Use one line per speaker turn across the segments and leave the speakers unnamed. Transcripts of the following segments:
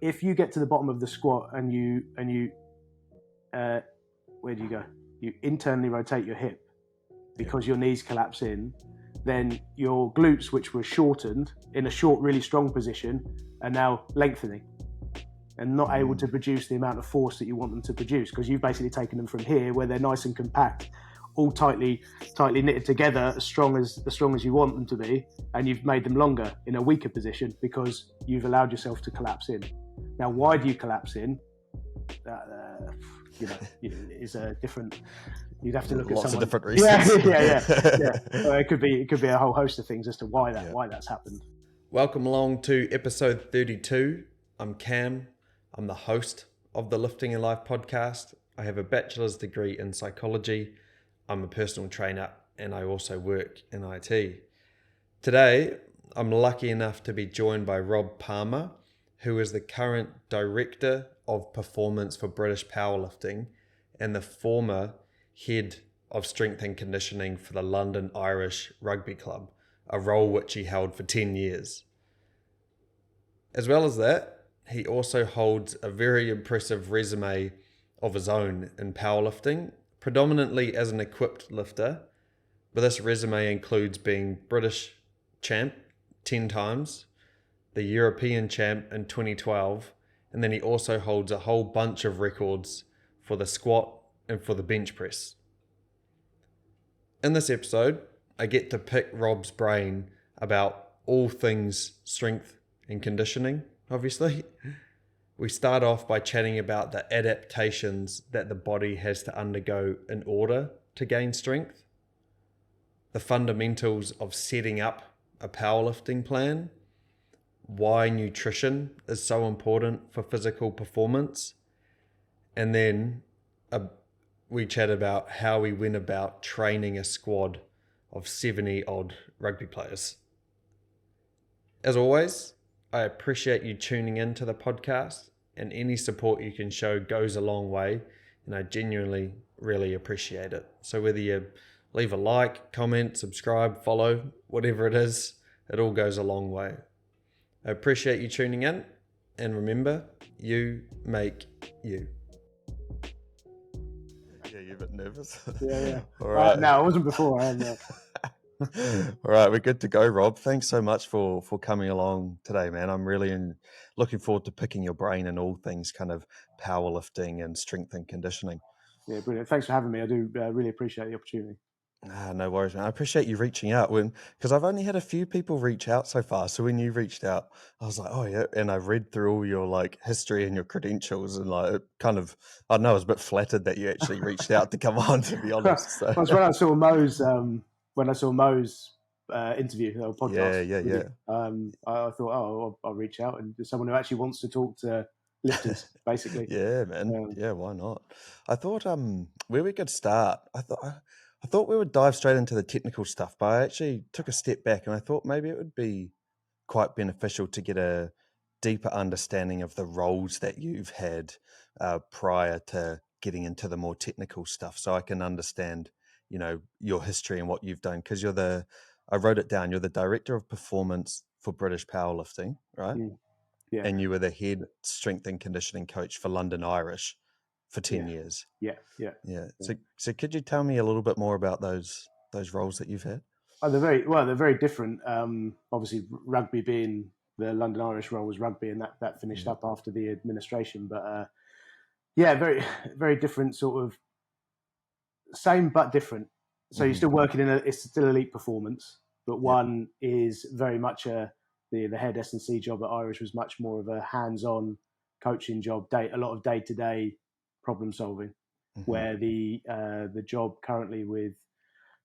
if you get to the bottom of the squat and you where do you go? You internally rotate your hip because your knees collapse in, then your glutes, which were shortened in a short, really strong position, are now lengthening and not able to produce the amount of force that you want them to produce, because you've basically taken them from here, where they're nice and compact, all tightly knitted together, as strong as you want them to be, and you've made them longer in a weaker position because you've allowed yourself to collapse in. Now, why do you collapse in? Is a different. You'd have to look
lots
at someone.
of different reasons.
Yeah. Well, it could be a whole host of things as to why that's happened.
Welcome along to episode 32. I'm Cam. I'm the host of the Lifting in Life podcast. I have a bachelor's degree in psychology. I'm a personal trainer and I also work in IT. Today, I'm lucky enough to be joined by Rob Palmer, who is the current Director of Performance for British Powerlifting and the former Head of Strength and Conditioning for the London Irish Rugby Club, a role which he held for 10 years. As well as that, he also holds a very impressive resume of his own in powerlifting, predominantly as an equipped lifter, but this resume includes being British champ 10 times, the European champ in 2012, and then he also holds a whole bunch of records for the squat and for the bench press. In this episode, I get to pick Rob's brain about all things strength and conditioning, obviously. We start off by chatting about the adaptations that the body has to undergo in order to gain strength, the fundamentals of setting up a powerlifting plan, why nutrition is so important for physical performance, and then we chat about how we went about training a squad of 70 odd rugby players. As always, I appreciate you tuning in to the podcast, and any support you can show goes a long way, and I genuinely really appreciate it. So whether you leave a like, comment, subscribe, follow, whatever it is, it all goes a long way. I appreciate you tuning in, and remember, you make you. Yeah, you're a bit nervous.
Yeah.
All right.
No, I wasn't before.
All right, we're good to go, Rob. Thanks so much for coming along today, man. I'm really looking forward to picking your brain in all things kind of powerlifting and strength and conditioning.
Yeah, brilliant. Thanks for having me. I do really appreciate the opportunity.
No worries, man. I appreciate you reaching out because I've only had a few people reach out so far. So when you reached out, I was like, oh yeah. And I read through all your like history and your credentials, and like it kind of, I don't know, I was a bit flattered that you actually reached out to come on, to be honest. So.
Well, when I saw Mo's interview or podcast, I thought, I'll reach out, and there's someone who actually wants to talk to lifters, basically.
Yeah, man. Yeah, why not? I thought where we could start, I thought we would dive straight into the technical stuff, but I actually took a step back and I thought maybe it would be quite beneficial to get a deeper understanding of the roles that you've had prior to getting into the more technical stuff, so I can understand, your history and what you've done. Because I wrote it down, you're the Director of Performance for British Powerlifting, right?
Yeah.
And you were the head strength and conditioning coach for London Irish for 10 years.
Yeah.
So could you tell me a little bit more about those roles that you've had?
Oh, they're very different. Obviously, rugby being the London Irish role was rugby, and that finished up after the administration. But very, very different sort of, same but different. So you're still working it's still elite performance, but one is very much the head S&C job at Irish was much more of a hands-on coaching job, a lot of day-to-day problem solving, where the job currently with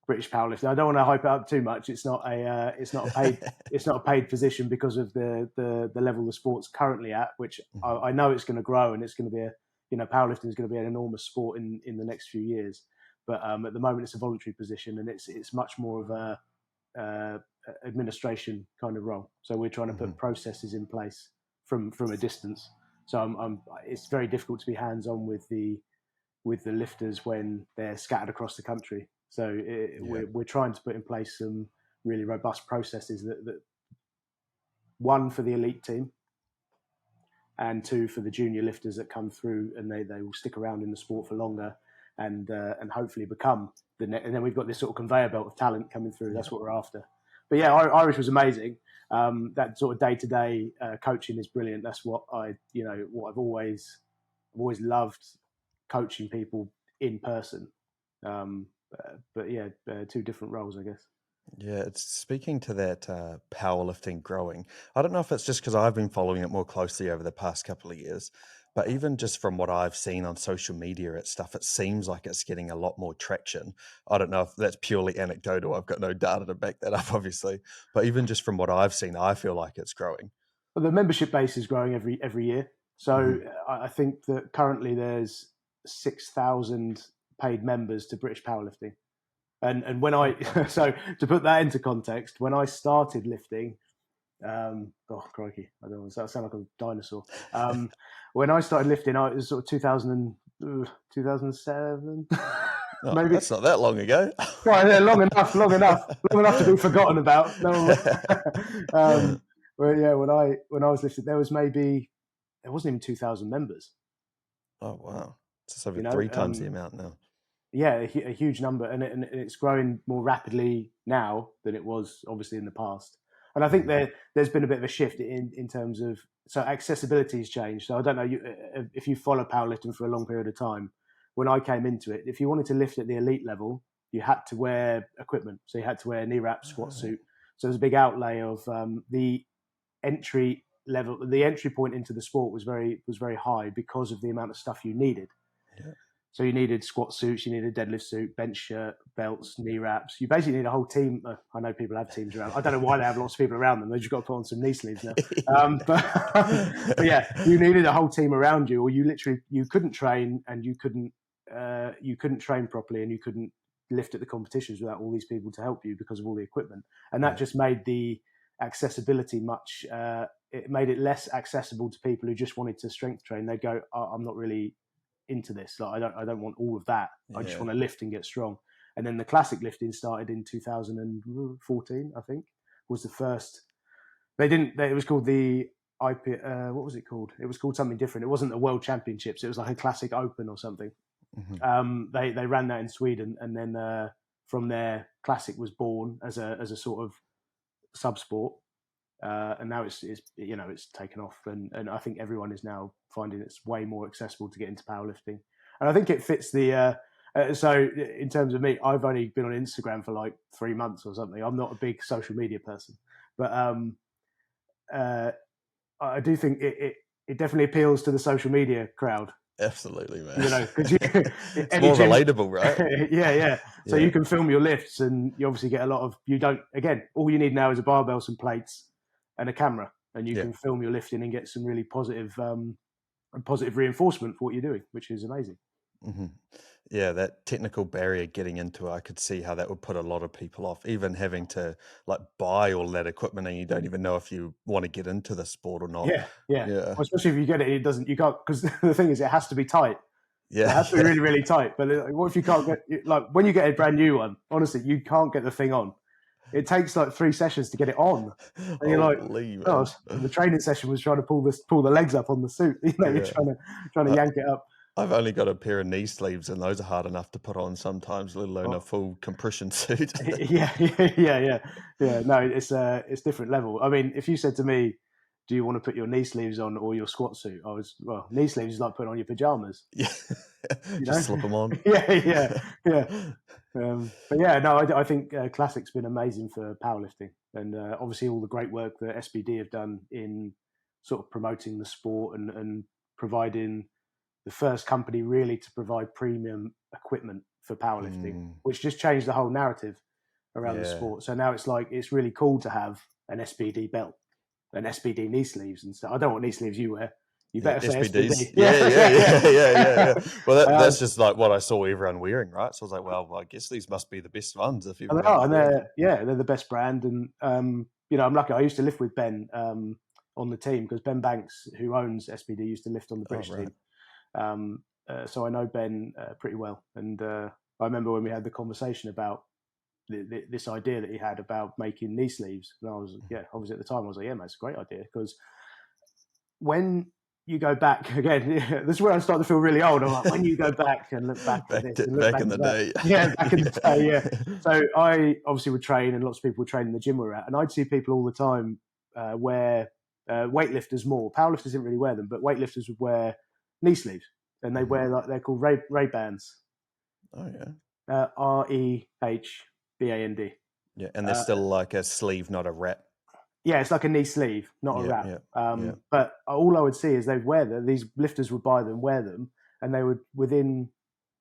British Powerlifting, I don't want to hype it up too much. It's not a paid position because of the level the sport's currently at, which I know it's going to grow, and it's going to be powerlifting is going to be an enormous sport in the next few years. But at the moment, it's a voluntary position, and it's much more of a administration kind of role. So we're trying to put processes in place from a distance. So it's very difficult to be hands on with the lifters when they're scattered across the country. So we're trying to put in place some really robust processes that one for the elite team, and 2 for the junior lifters that come through and they will stick around in the sport for longer and hopefully become the next. And then we've got this sort of conveyor belt of talent coming through. That's what we're after. But yeah, Irish was amazing. That sort of day-to-day coaching is brilliant. That's what what I've always loved, coaching people in person. But yeah, 2 different roles, I guess.
Yeah, it's speaking to that powerlifting growing. I don't know if it's just because I've been following it more closely over the past couple of years, but even just from what I've seen on social media and stuff, it seems like it's getting a lot more traction. I don't know if that's purely anecdotal. I've got no data to back that up, obviously, but even just from what I've seen, I feel like it's growing.
Well, the membership base is growing every year. So I think that currently there's 6,000 paid members to British Powerlifting. And when I so to put that into context, when I started lifting, oh crikey, I don't know, that sound like a dinosaur. When I started lifting, it was sort of 2007.
Oh,
Maybe
that's not that long ago.
right, yeah, long enough to be forgotten about. No, well, yeah, when I was lifting, there wasn't even 2,000 members.
Oh wow, it's over 3 times the amount now.
Yeah, a huge number, and it's growing more rapidly now than it was obviously in the past. And I think there's been a bit of a shift in terms of, so accessibility has changed. So I don't know if you follow powerlifting for a long period of time. When I came into it, if you wanted to lift at the elite level, you had to wear equipment. So you had to wear knee wrap, squat suit. So there's a big outlay of the entry level. The entry point into the sport was very high because of the amount of stuff you needed.
Yeah.
So you needed squat suits, you needed a deadlift suit, bench shirt, belts, knee wraps. You basically need a whole team. I know people have teams around. I don't know why they have lots of people around them. They've just got to put on some knee sleeves now. But yeah, you needed a whole team around you, or you couldn't train, and you couldn't train properly, and you couldn't lift at the competitions without all these people to help you because of all the equipment. And that just made the accessibility much. It made it less accessible to people who just wanted to strength train. They go, I'm not really into this. Like, I don't want all of that. I just want to lift and get strong. And then the classic lifting started in 2014, I think, was the first. It was called the IP. What was it called? It was called something different. It wasn't the World Championships. It was like a Classic Open or something. They ran that in Sweden, and then from there, Classic was born as a sort of sub sport. And now it's taken off, and I think everyone is now finding it's way more accessible to get into powerlifting. And I think it fits the. So in terms of me, I've only been on Instagram for like 3 months or something. I'm not a big social media person, but I do think it definitely appeals to the social media crowd.
Absolutely, man.
Because
it's more relatable, right?
Yeah. So you can film your lifts, and you obviously get a lot of. You don't. Again, all you need now is a barbell, some plates, and a camera, and you can film your lifting and get some really positive reinforcement for what you're doing, which is amazing.
Yeah, that technical barrier getting into it, I could see how that would put a lot of people off, even having to like buy all that equipment and you don't even know if you want to get into the sport or not.
Yeah. Well, especially if you get it, you can't, because the thing is, it has to be tight. It has to be really, really tight. But what if you can't get, like, when you get a brand new one, honestly, you can't get the thing on. It takes like 3 sessions to get it on. And you're like, the training session was trying to pull the legs up on the suit. You're trying to yank it up.
I've only got a pair of knee sleeves, and those are hard enough to put on sometimes, let alone a full compression suit.
Yeah. No, it's different level. I mean, if you said to me, "Do you want to put your knee sleeves on or your squat suit?" Knee sleeves is like putting on your pajamas.
Yeah, just slip them on.
Yeah. But yeah, no, I think Classic's been amazing for powerlifting, and obviously all the great work that SBD have done in sort of promoting the sport and providing the first company really to provide premium equipment for powerlifting, which just changed the whole narrative around the sport. So now it's like, it's really cool to have an SBD belt, an SBD knee sleeves and stuff. I don't know what knee sleeves you wear. You better say SBD.
Yeah. Well, that's just like what I saw everyone wearing, right? So I was like, well, I guess these must be the best ones if you've
they're the best brand. And I'm lucky. I used to lift with Ben on the team, because Ben Banks, who owns SBD, used to lift on the British team. So I know Ben pretty well, and I remember when we had the conversation about this idea that he had about making knee sleeves, and I was obviously at the time I was like, yeah, man, it's a great idea, because when you go back again. This is where I'm starting to feel really old. I'm like, when you go back and look back at this and look back
in the
at that.
day.
Yeah, back in the day, yeah. So I obviously would train, and lots of people would train in the gym we're at, and I'd see people all the time wear weightlifters more. Powerlifters didn't really wear them, but weightlifters would wear knee sleeves, and they wear like they're called Ray bands.
Oh yeah.
REHBAND.
Yeah, and there's still like a sleeve, not a wrap.
Yeah, it's like a knee sleeve, not a wrap. But all I would see is they'd wear them. These lifters would buy them, wear them, and they would within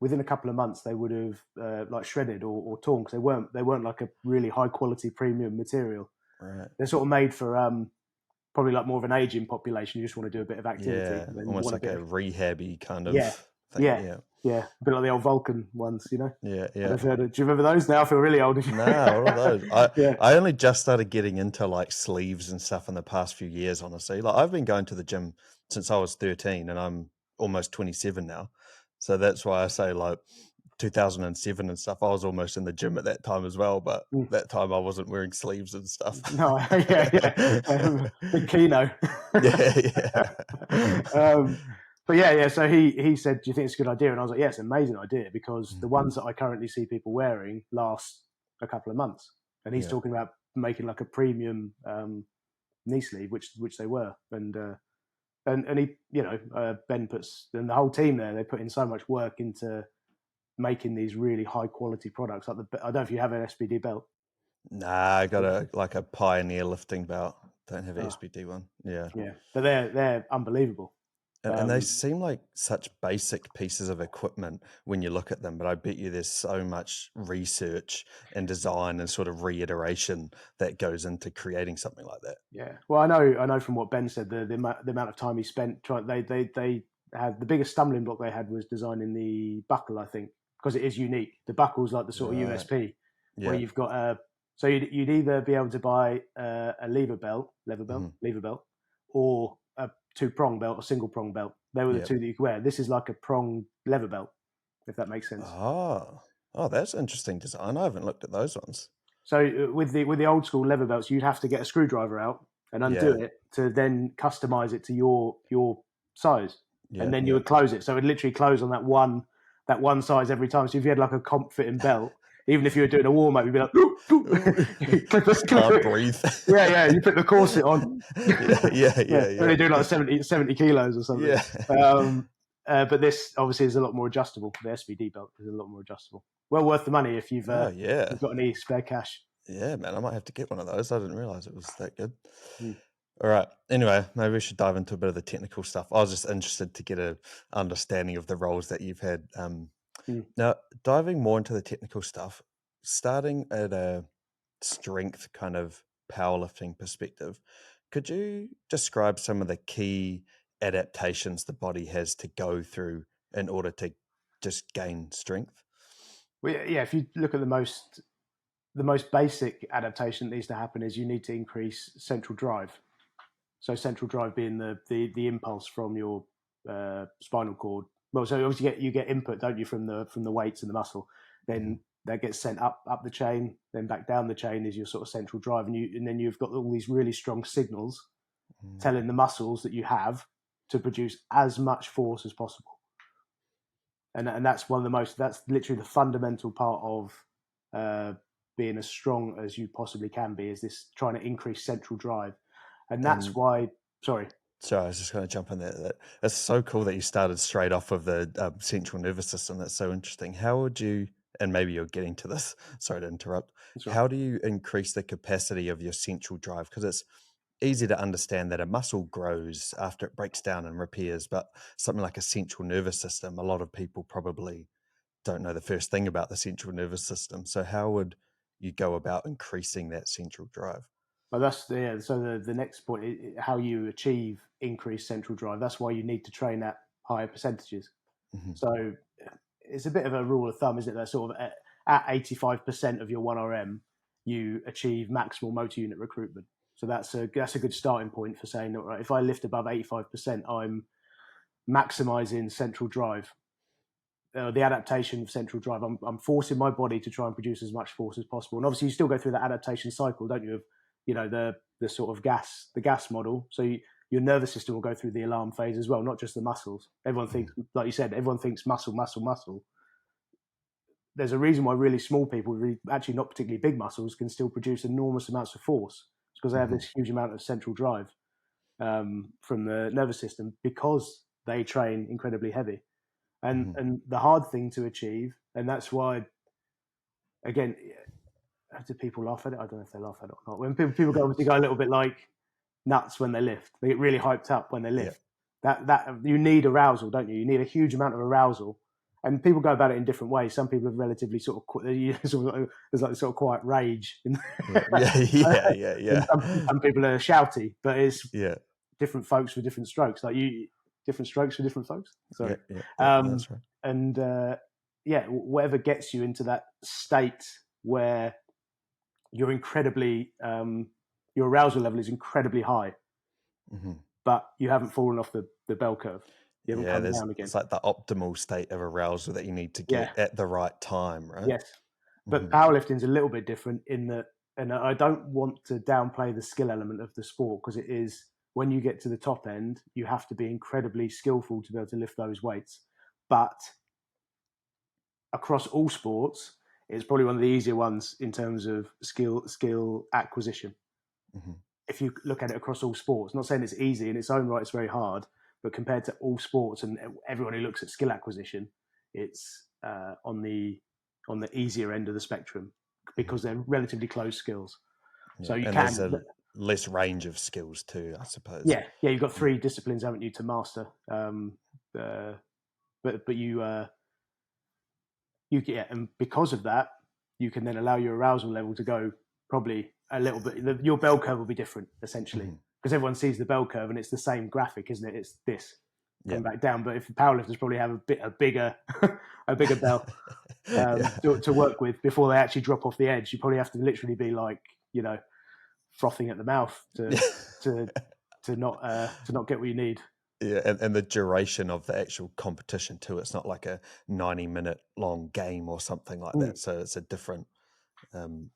a couple of months they would have like shredded or torn, because they weren't like a really high quality premium material.
Right.
They're sort of made for probably like more of an aging population. You just want to do a bit of activity.
Yeah, almost like a rehabby kind of thing.
Yeah, a bit like the old Vulcan ones, you know.
Yeah.
Do you remember those? Now I feel really old.
No, what are those? I only just started getting into like sleeves and stuff in the past few years. Honestly, like I've been going to the gym since I was 13, and I'm almost 27 now. So that's why I say like 2007 and stuff. I was almost in the gym at that time as well, but that time I wasn't wearing sleeves and stuff.
No, big Kino. But yeah. So he said, "Do you think it's a good idea?" And I was like, "Yeah, it's an amazing idea, because the ones that I currently see people wearing last a couple of months." And he's talking about making like a premium knee sleeve, which they were. And he, Ben puts, and the whole team there, they put in so much work into making these really high quality products. Like I don't know if you have an SBD belt.
Nah, I got a Pioneer lifting belt. Don't have an SBD one. Yeah,
but they're unbelievable.
And they seem like such basic pieces of equipment when you look at them, but I bet you there's so much research and design and sort of reiteration that goes into creating something like that.
Yeah, well, I know from what Ben said, the amount of time he spent trying. They had the biggest stumbling block they had was designing the buckle, I think, because it is unique. The buckle's like the sort of USP where you've got so you'd either be able to buy a lever belt, or a 2-prong belt, a single prong belt. They were the two that you could wear. This is like a prong lever belt, if that makes sense.
Oh, that's interesting design. I haven't looked at those ones.
So with the old school lever belts, you'd have to get a screwdriver out and undo it to then customize it to your size, and then you would close it. So it would literally close on that one size every time. So if you had like a comp fitting belt, even if you were doing a warm up, you'd be like,
can't breathe.
Yeah. You put the corset on.
Yeah.
They do like 70 kilos or something.
Yeah.
But this obviously is a lot more adjustable. The SBD belt is a lot more adjustable. Well worth the money if you've got any spare cash.
Yeah, man, I might have to get one of those. I didn't realize it was that good. All right. Anyway, maybe we should dive into a bit of the technical stuff. I was just interested to get an understanding of the roles that you've had. Now, diving more into the technical stuff, starting at a strength kind of powerlifting perspective, could you describe some of the key adaptations the body has to go through in order to just gain strength?
Well, yeah, if you look at the most basic adaptation that needs to happen is you need to increase central drive. So central drive being the impulse from your spinal cord. Well, so obviously you get input, don't you, from the weights and the muscle. Then that gets sent up the chain, then back down the chain is your sort of central drive, and then you've got all these really strong signals telling the muscles that you have to produce as much force as possible. And that's that's literally the fundamental part of being as strong as you possibly can be, is this trying to increase central drive. And that's why, sorry, I
was just going to jump in there. It's so cool that you started straight off of the central nervous system. That's so interesting. How would you, and maybe you're getting to this, sorry to interrupt, how do you increase the capacity of your central drive? Because it's easy to understand that a muscle grows after it breaks down and repairs, but something like a central nervous system, a lot of people probably don't know the first thing about the central nervous system. So how would you go about increasing that central drive?
Well, that's so the next point is how you achieve increased central drive. That's why you need to train at higher percentages. So it's a bit of a rule of thumb, isn't it? That sort of at 85% of your 1RM, you achieve maximal motor unit recruitment. So that's a good starting point for saying, all right, if I lift above 85%, I'm maximizing central drive. The adaptation of central drive. I'm forcing my body to try and produce as much force as possible. And obviously, you still go through that adaptation cycle, don't you? Of the sort of gas model. So your nervous system will go through the alarm phase as well, not just the muscles. Everyone thinks, like you said, everyone thinks muscle, muscle, muscle. There's a reason why really small people, really, actually not particularly big muscles, can still produce enormous amounts of force. It's because they have this huge amount of central drive from the nervous system because they train incredibly heavy. And the hard thing to achieve, and that's why, again, do people laugh at it? I don't know if they laugh at it or not. When people go, obviously go a little bit like nuts when they lift. They get really hyped up when they lift. That you need arousal, don't you? You need a huge amount of arousal. And people go about it in different ways. Some people are relatively there's like this sort of quiet rage. And some people are shouty, but it's different folks for different strokes. Like different strokes for different folks. Sorry.
That's right.
And whatever gets you into that state where you're incredibly, your arousal level is incredibly high, but you haven't fallen off the bell curve. You haven't come down again.
It's like the optimal state of arousal that you need to get at the right time, right?
Yes. But powerlifting is a little bit different in that, and I don't want to downplay the skill element of the sport, because it is, when you get to the top end, you have to be incredibly skillful to be able to lift those weights. But across all sports, it's probably one of the easier ones in terms of skill acquisition. If you look at it across all sports, not saying it's easy in its own right, it's very hard, but compared to all sports and everyone who looks at skill acquisition, it's on the easier end of the spectrum, because they're relatively closed skills. So you
there's a less range of skills too, I suppose.
Yeah, you've got 3 disciplines, haven't you, to master? But you get, and because of that, you can then allow your arousal level to go probably a little bit. Your bell curve will be different, essentially, because everyone sees the bell curve and it's the same graphic, isn't it? It's this coming back down. But if powerlifters probably have a bigger bell to work with before they actually drop off the edge, you probably have to literally be like, frothing at the mouth to not get what you need.
Yeah, and the duration of the actual competition too. It's not like a 90-minute long game or something like that. So it's a different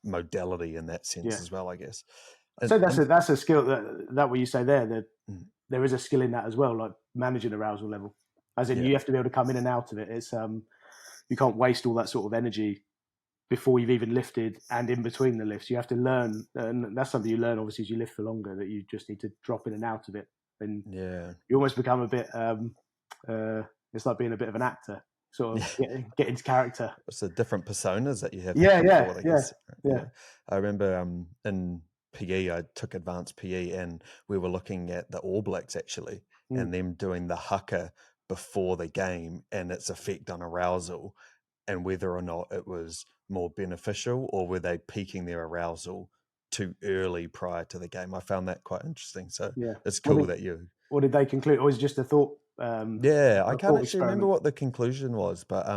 modality in that sense as well, I guess.
So that's a skill that what you say there, that there is a skill in that as well, like managing arousal level. As in, you have to be able to come in and out of it. It's you can't waste all that sort of energy before you've even lifted and in between the lifts. You have to learn, and that's something you learn obviously as you lift for longer, that you just need to drop in and out of it. And you almost become a bit it's like being a bit of an actor, sort of get into character.
It's the different personas that you have. I remember in PE, I took advanced PE, and we were looking at the All Blacks actually, and them doing the haka before the game and its effect on arousal, and whether or not it was more beneficial, or were they peaking their arousal too early prior to the game. I found that quite interesting. So it's cool that you...
What did they conclude? Or was it just a thought?
I can't actually remember what the conclusion was, but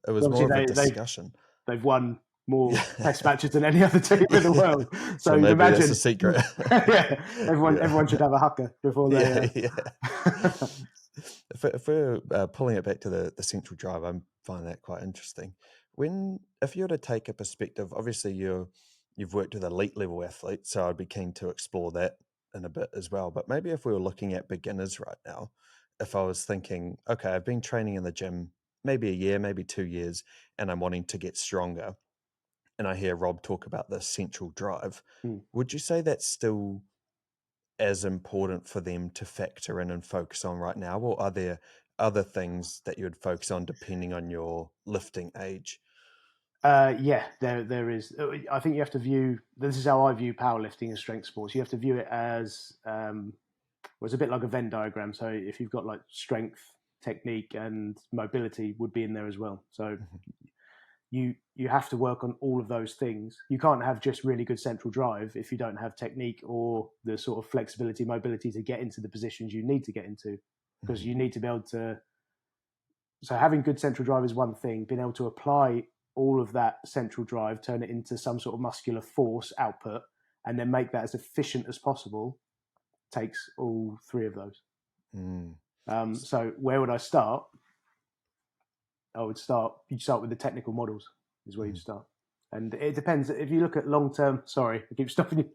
it was more of a discussion.
They've won more test matches than any other team in the world. So
maybe
imagine,
that's a secret.
Everyone should have a haka before they...
If we're pulling it back to the central drive, I find that quite interesting. If you were to take a perspective, obviously you've worked with elite level athletes, so I'd be keen to explore that in a bit as well. But maybe if we were looking at beginners right now, if I was thinking, okay, I've been training in the gym maybe a year, maybe 2 years, and I'm wanting to get stronger, and I hear Rob talk about the central drive, would you say that's still as important for them to factor in and focus on right now, or are there other things that you would focus on depending on your lifting age?
There is. I think you have to view, this is how I view powerlifting and strength sports. You have to view it as, it's a bit like a Venn diagram. So if you've got like strength, technique, and mobility would be in there as well. So you have to work on all of those things. You can't have just really good central drive if you don't have technique or the sort of flexibility, mobility to get into the positions you need to get into, because you need to be able to. So having good central drive is one thing. Being able to apply all of that central drive, turn it into some sort of muscular force output, and then make that as efficient as possible, takes all 3 of those. So where would I start? You'd start with the technical models is where you'd start. And it depends. If you look at long-term, sorry, I keep stopping you.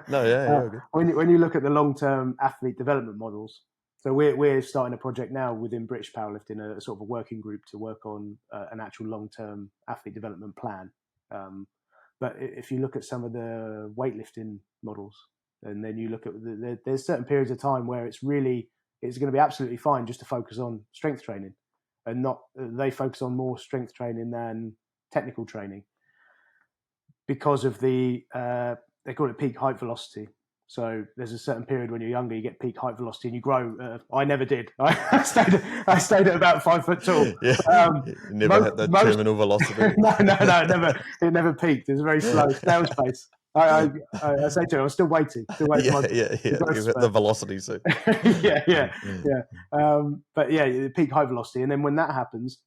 No, yeah, good.
When you look at the long-term athlete development models, so we're starting a project now within British Powerlifting, a sort of a working group to work on an actual long-term athlete development plan. But if you look at some of the weightlifting models, and then you look at there's certain periods of time where it's going to be absolutely fine just to focus on strength training, and not they focus on more strength training than technical training because of they call it peak height velocity. So there's a certain period when you're younger, you get peak height velocity and you grow. I never did. I stayed at about 5 foot tall.
Yeah, never had that terminal velocity.
No, it never peaked. It was a very slow snail's pace. I say to him, I'm still waiting for my
You've hit the velocity soon.
yeah. But yeah, the peak height velocity, and then when that happens,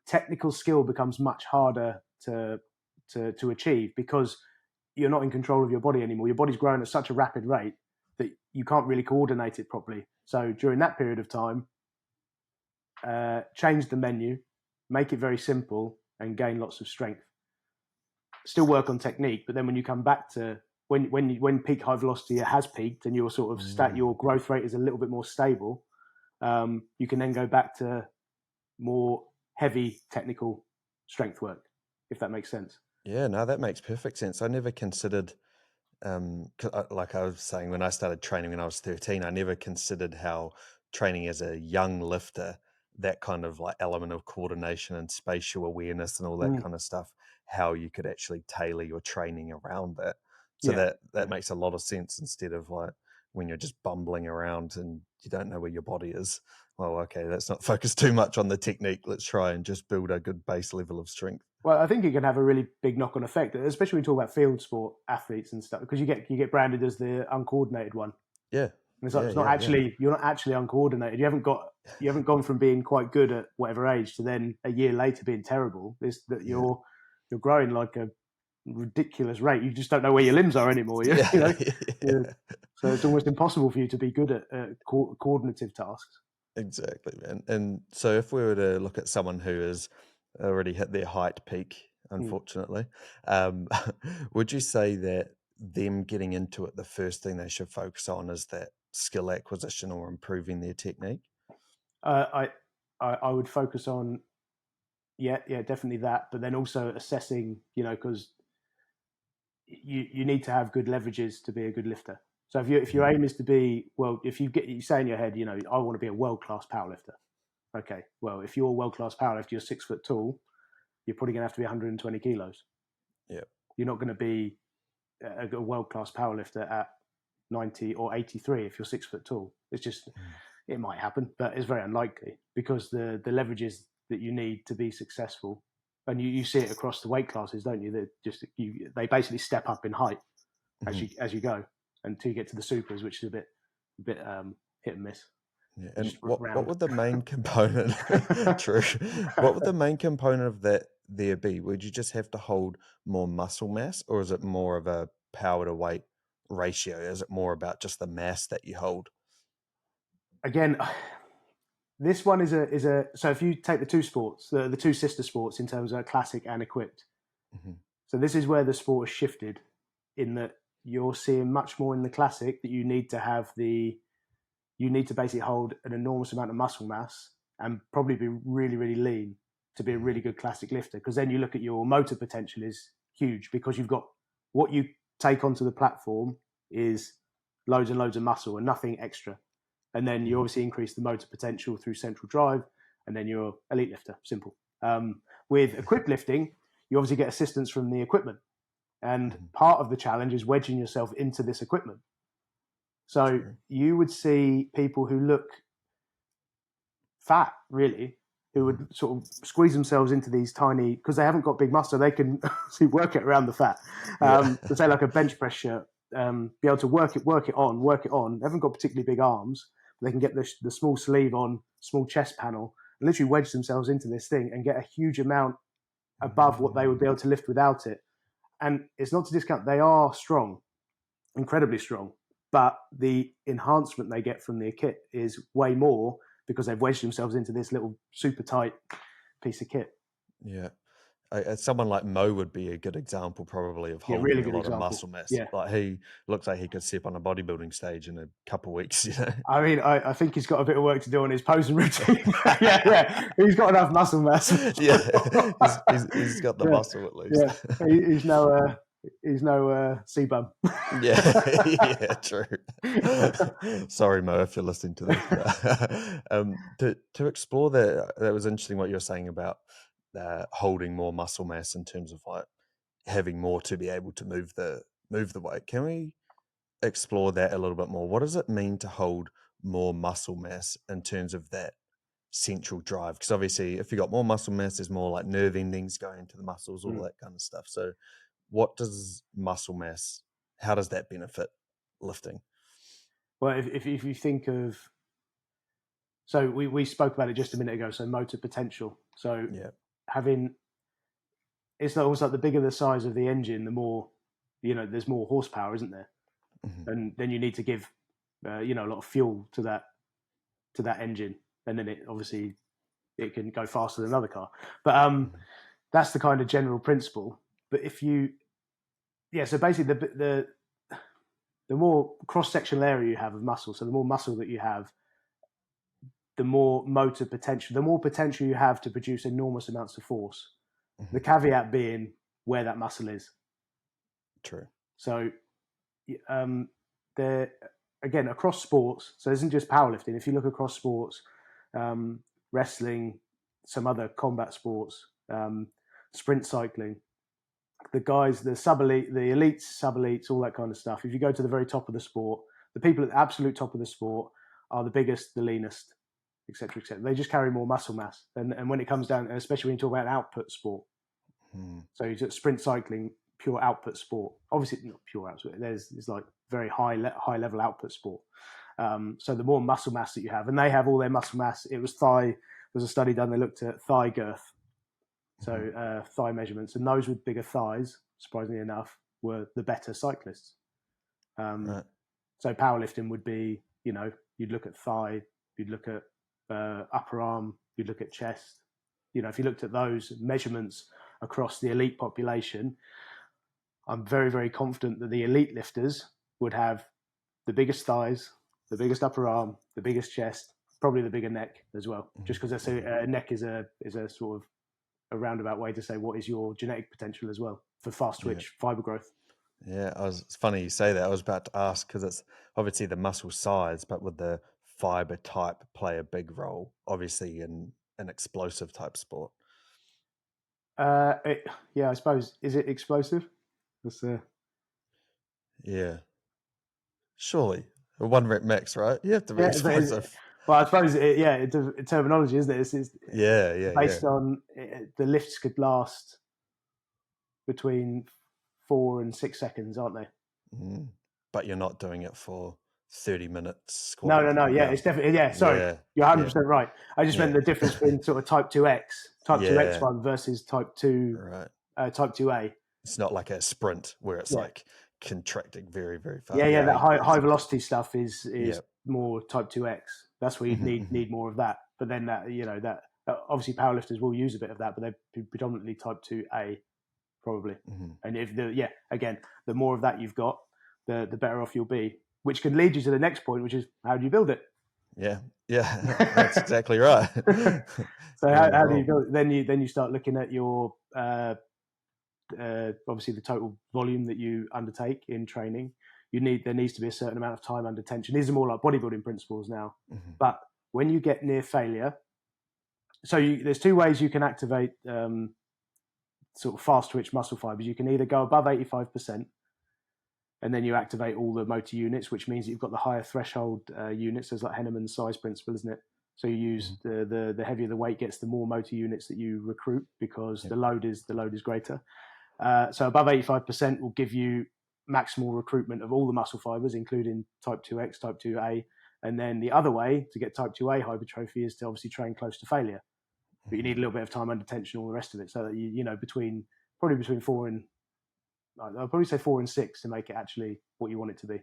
technical skill becomes much harder to achieve because you're not in control of your body anymore. Your body's growing at such a rapid rate that you can't really coordinate it properly. So during that period of time, change the menu, make it very simple, and gain lots of strength. Still work on technique, but then when you come back to when peak high velocity has peaked and your sort of your growth rate is a little bit more stable, you can then go back to more heavy technical strength work, if that makes sense.
Yeah, no, that makes perfect sense. I never considered, like I was saying, when I started training when I was 13, I never considered how training as a young lifter, that kind of like element of coordination and spatial awareness and all that kind of stuff, how you could actually tailor your training around that. So that makes a lot of sense instead of like when you're just bumbling around and you don't know where your body is. Well, okay, let's not focus too much on the technique. Let's try and just build a good base level of strength.
Well, I think it can have a really big knock-on effect, especially when we talk about field sport athletes and stuff, because you get branded as the uncoordinated one.
Yeah,
and it's like, it's not actually you're not actually uncoordinated. You haven't gone from being quite good at whatever age to then a year later being terrible. You're growing like a ridiculous rate. You just don't know where your limbs are anymore. You know? So it's almost impossible for you to be good at coordinative tasks.
Exactly, man. And so if we were to look at someone who has already hit their height peak, unfortunately, would you say that them getting into it, the first thing they should focus on is that skill acquisition or improving their technique?
I would focus on, definitely that, but then also assessing, because you need to have good leverages to be a good lifter. So if your aim is to be, if you say in your head, I want to be a world-class powerlifter. Okay, well, if you're a world-class powerlifter, you're 6 foot tall, you're probably going to have to be 120 kilos.
Yeah.
You're not going to be a world-class powerlifter at 90 or 83 if you're 6 foot tall. It's just, it might happen, but it's very unlikely because the leverages that you need to be successful, and you see it across the weight classes, don't you? They basically step up in height as you go until you get to the supers, which is a bit hit and miss.
Yeah. And what would the main component true? What would the main component of that there be? Would you just have to hold more muscle mass, or is it more of a power to weight ratio? Is it more about just the mass that you hold?
Again, this one is a so if you take the two sports, the two sister sports in terms of classic and equipped. So this is where the sport has shifted, in that you're seeing much more in the classic that you need to basically hold an enormous amount of muscle mass and probably be really, really lean to be a really good classic lifter. Because then you look at your motor potential is huge, because you've got what you take onto the platform is loads and loads of muscle and nothing extra. And then you obviously increase the motor potential through central drive, and then you're elite lifter. Simple. With equipped lifting, you obviously get assistance from the equipment. And part of the challenge is wedging yourself into this equipment. So you would see people who look fat, really, who would sort of squeeze themselves into these tiny, because they haven't got big muscle, they can work it around the fat. So say like a bench press shirt, be able to work it on. They haven't got particularly big arms, but they can get the small sleeve on, small chest panel, and literally wedge themselves into this thing and get a huge amount above what they would be able to lift without it. And it's not to discount, they are strong, incredibly strong. But the enhancement they get from the kit is way more because they've wedged themselves into this little super tight piece of kit.
Yeah. someone like Mo would be a good example probably of
Yeah, really
holding a
good
lot of
example.
muscle mass.
Yeah.
Like he looks like he could step on a bodybuilding stage in a couple of weeks, you know.
I mean, I think he's got a bit of work to do on his posing routine. yeah. He's got enough muscle mass.
Yeah, he's got the muscle at least.
Yeah. He's no C-bum.
Yeah, yeah, true. Sorry, Mo, if you're listening to this. To explore that was interesting what you're saying about holding more muscle mass in terms of like having more to be able to move the weight. Can we explore that a little bit more? What does it mean to hold more muscle mass in terms of that central drive? Because obviously, if you got more muscle mass, there's more like nerve endings going into the muscles, all that kind of stuff. So, what does muscle mass? How does that benefit lifting?
Well, if you think of, so we spoke about it just a minute ago. So motor potential. So
Yeah,
having, it's almost like the bigger the size of the engine, the more, there's more horsepower, isn't there? And then you need to give, a lot of fuel to that engine, and then it can go faster than another car. But that's the kind of general principle. But so basically the more cross-sectional area you have of muscle, so the more muscle that you have, the more motor potential, the more potential you have to produce enormous amounts of force. The caveat being where that muscle is.
True.
So, there again across sports. So it isn't just powerlifting. If you look across sports, wrestling, some other combat sports, sprint cycling, the guys, the sub-elite, the elites, sub-elites, all that kind of stuff. If you go to the very top of the sport, the people at the absolute top of the sport are the biggest, the leanest, etc., etc. They just carry more muscle mass. And when it comes down, especially when you talk about an output sport, so you just sprint cycling, pure output sport. Obviously, not pure output. There's like very high level output sport. So the more muscle mass that you have, and they have all their muscle mass. It was thigh. There was a study done. They looked at thigh girth, so thigh measurements, and those with bigger thighs, surprisingly enough, were the better cyclists.
Right.
So powerlifting would be, you'd look at thigh, you'd look at upper arm, you'd look at chest. If you looked at those measurements across the elite population, I'm very, very confident that the elite lifters would have the biggest thighs, the biggest upper arm, the biggest chest, probably the bigger neck as well. Just because a neck is a sort of a roundabout way to say what is your genetic potential as well for fast twitch fiber growth.
Yeah, it's funny you say that. I was about to ask because it's obviously the muscle size, but would the fiber type play a big role, obviously in an explosive type sport?
I suppose. Is it explosive? That's
Yeah, surely a 1 rep max, right? You have to be explosive.
well, I suppose terminology, isn't it? It's
Yeah.
based on the lifts could last between 4 and 6 seconds, aren't they?
But you're not doing it for 30 minutes.
No. Yeah, it's definitely Sorry, you're 100% right. I just meant the difference between sort of type 2X, type 2X1 versus type 2, type 2A.
It's not like a sprint where it's like contracting very, very fast.
Yeah. That high velocity stuff is more type 2X. That's where you need more of that. But then that obviously powerlifters will use a bit of that, but they're predominantly type 2A probably. And if the more of that you've got, the better off you'll be. Which can lead you to the next point, which is how do you build it?
Yeah, that's exactly right.
So how do you build it? Then you start looking at your obviously the total volume that you undertake in training. There needs to be a certain amount of time under tension. These are more like bodybuilding principles now. But when you get near failure, there's two ways you can activate sort of fast twitch muscle fibers. You can either go above 85%, and then you activate all the motor units, which means you've got the higher threshold units. There's like Henneman's size principle, isn't it? So you use the heavier the weight gets, the more motor units that you recruit because the load is greater. So above 85% will give you maximal recruitment of all the muscle fibers, including type 2X, type 2A. And then the other way to get type 2A hypertrophy is to obviously train close to failure. But you need a little bit of time under tension, all the rest of it. So that between 4 and I'll probably say 4 and 6 to make it actually what you want it to be.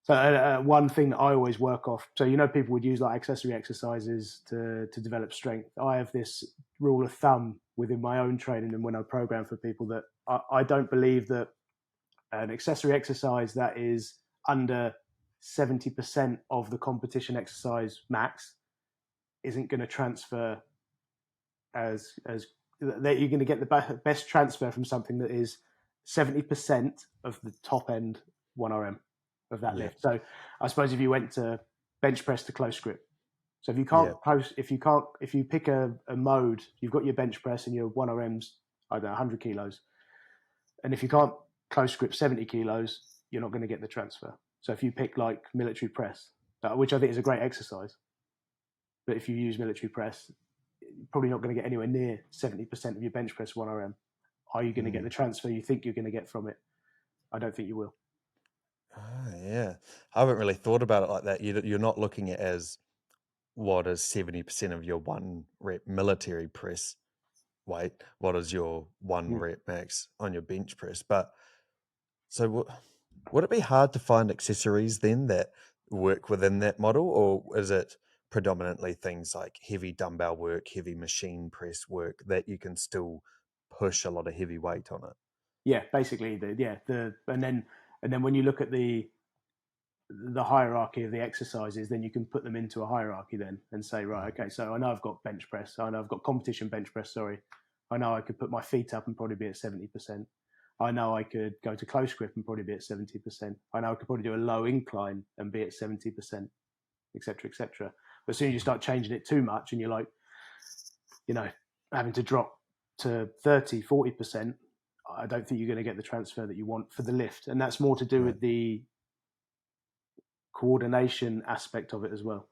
So one thing that I always work off. So people would use like accessory exercises to develop strength. I have this rule of thumb within my own training and when I program for people that I don't believe that an accessory exercise that is under 70% of the competition exercise max isn't going to transfer as that you're going to get the best transfer from something that is 70% of the top end 1RM of that lift. So I suppose if you went to bench press to close grip, so if you can't if you pick a mode, you've got your bench press and your 1RMs, I don't know, 100 kilos, and if you can't close grip 70 kilos, you're not going to get the transfer. So if you pick like military press, which I think is a great exercise, but if you use military press, you're probably not going to get anywhere near 70% of your bench press 1RM. Are you going to get the transfer you think you're going to get from it? I don't think you will.
Yeah. I haven't really thought about it like that. You're not looking at it as what is 70% of your 1 rep military press weight, what is your 1 rep max on your bench press. But so would it be hard to find accessories then that work within that model, or is it predominantly things like heavy dumbbell work, heavy machine press work that you can still push a lot of heavy weight on it?
Yeah, basically, and then when you look at the hierarchy of the exercises, then you can put them into a hierarchy then and say, right, okay, so I know I've got bench press, I know I've got competition bench press, sorry. I know I could put my feet up and probably be at 70%. I know I could go to close grip and probably be at 70%. I know I could probably do a low incline and be at 70%, etc., etc. But as soon as you start changing it too much and you're like, having to drop to 30, 40%, I don't think you're going to get the transfer that you want for the lift. And that's more to do with the coordination aspect of it as well.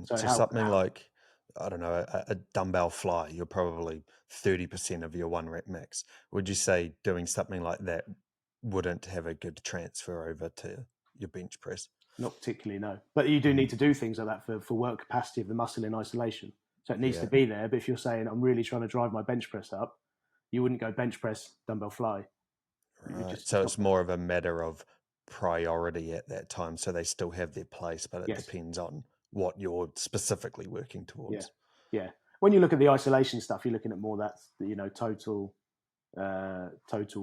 So something like, I don't know, a dumbbell fly, you're probably 30% of your 1 rep max. Would you say doing something like that wouldn't have a good transfer over to your bench press?
Not particularly, no. But you do need to do things like that for work capacity of the muscle in isolation. So it needs to be there. But if you're saying, I'm really trying to drive my bench press up, you wouldn't go bench press, dumbbell fly.
Right. So it's more of a matter of priority at that time. So they still have their place, but it depends on what you're specifically working towards.
Yeah. When you look at the isolation stuff, you're looking at more that, total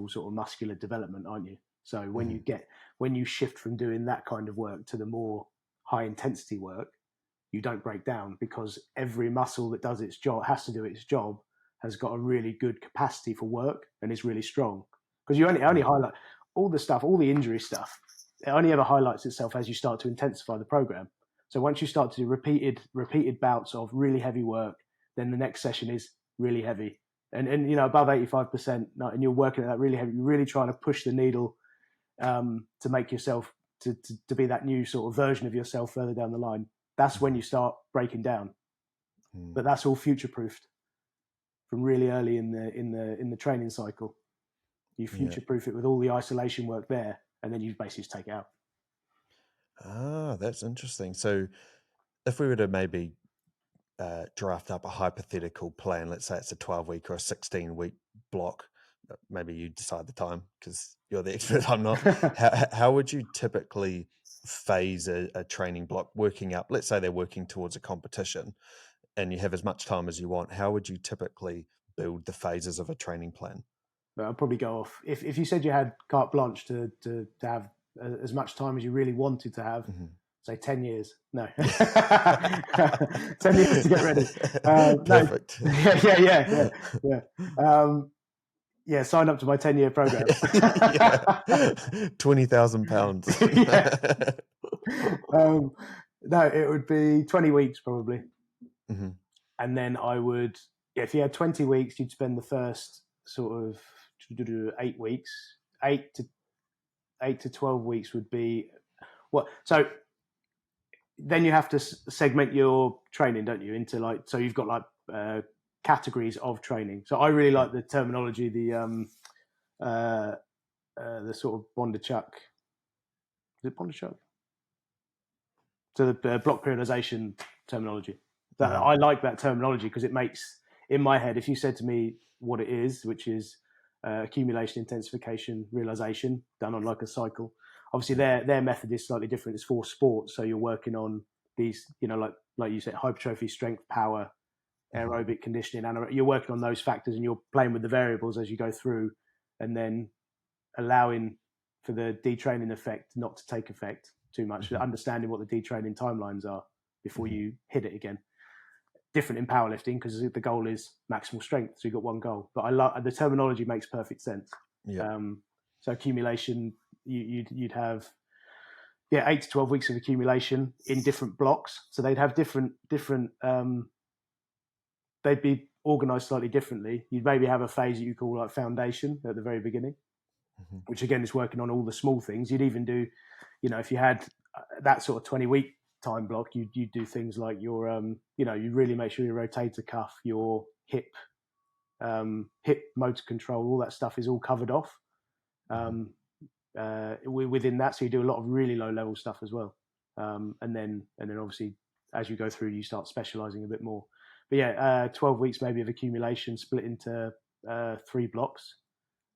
sort of muscular development, aren't you? So when you shift from doing that kind of work to the more high intensity work, you don't break down because every muscle that does its job, has to do its job, has got a really good capacity for work and is really strong. Because you only highlight all the stuff, all the injury stuff. It only ever highlights itself as you start to intensify the program. So once you start to do repeated bouts of really heavy work, then the next session is really heavy. And above 85%, and you're working at that really heavy, you're really trying to push the needle to make yourself to be that new sort of version of yourself further down the line. That's when you start breaking down. But that's all future proofed from really early in the training cycle. You future proof it with all the isolation work there, and then you basically just take it out.
Ah, that's interesting. So if we were to maybe draft up a hypothetical plan, let's say it's a 12-week or a 16-week block, maybe you decide the time because you're the expert, I'm not. How would you typically phase a training block working up? Let's say they're working towards a competition and you have as much time as you want. How would you typically build the phases of a training plan?
I'll probably go off. If you said you had carte blanche to have as much time as you really wanted to have, say 10 years. No. 10 years to get ready.
Perfect.
No. Yeah. Sign up to my 10-year program.
£20,000.
No, it would be 20 weeks probably. And then I would, if you had 20 weeks, you'd spend the first sort of 8 weeks. 8 to 12 weeks would be what? So then you have to segment your training, don't you? Into so you've got categories of training. So I really like the terminology, the sort of Bondarchuk. Is it Bondarchuk? So the block periodization terminology. I like that terminology because it makes, in my head, if you said to me what it is, which is accumulation, intensification, realization, done on a cycle. Obviously, their method is slightly different. It's for sports, so you're working on these, like you said, hypertrophy, strength, power, aerobic conditioning, you're working on those factors and you're playing with the variables as you go through, and then allowing for the detraining effect not to take effect too much, understanding what the detraining timelines are before you hit it again. Different in powerlifting because the goal is maximal strength, so you've got one goal. But I love the terminology, makes perfect sense. So accumulation, you'd have 8 to 12 weeks of accumulation in different blocks. So they'd have different they'd be organized slightly differently. You'd maybe have a phase that you call like foundation at the very beginning, which again is working on all the small things. You'd even do, if you had that sort of 20-week time block, you'd do things like your, you really make sure your rotator cuff, your hip motor control, all that stuff is all covered off within that. So you do a lot of really low level stuff as well. And then obviously as you go through, you start specializing a bit more. But 12 weeks maybe of accumulation split into 3 blocks,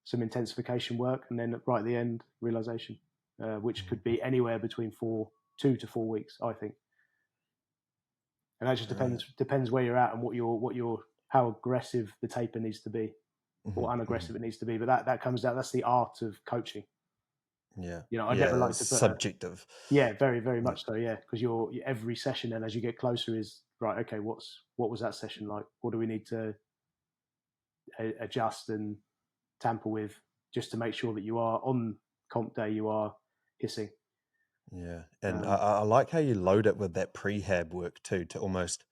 some intensification work, and then right at the end, realization, which could be anywhere between 2 to 4 weeks, I think. And that just depends where you're at and how aggressive the taper needs to be, or unaggressive it needs to be. But that comes down. That's the art of coaching.
Yeah.
I never like to put
subjective.
Very, very much so. Yeah, because your every session, and as you get closer, is right. Okay, what was that session like? What do we need to adjust and tamper with just to make sure that you are on comp day, you are hissing.
Yeah, and I like how you load it with that prehab work too, to almost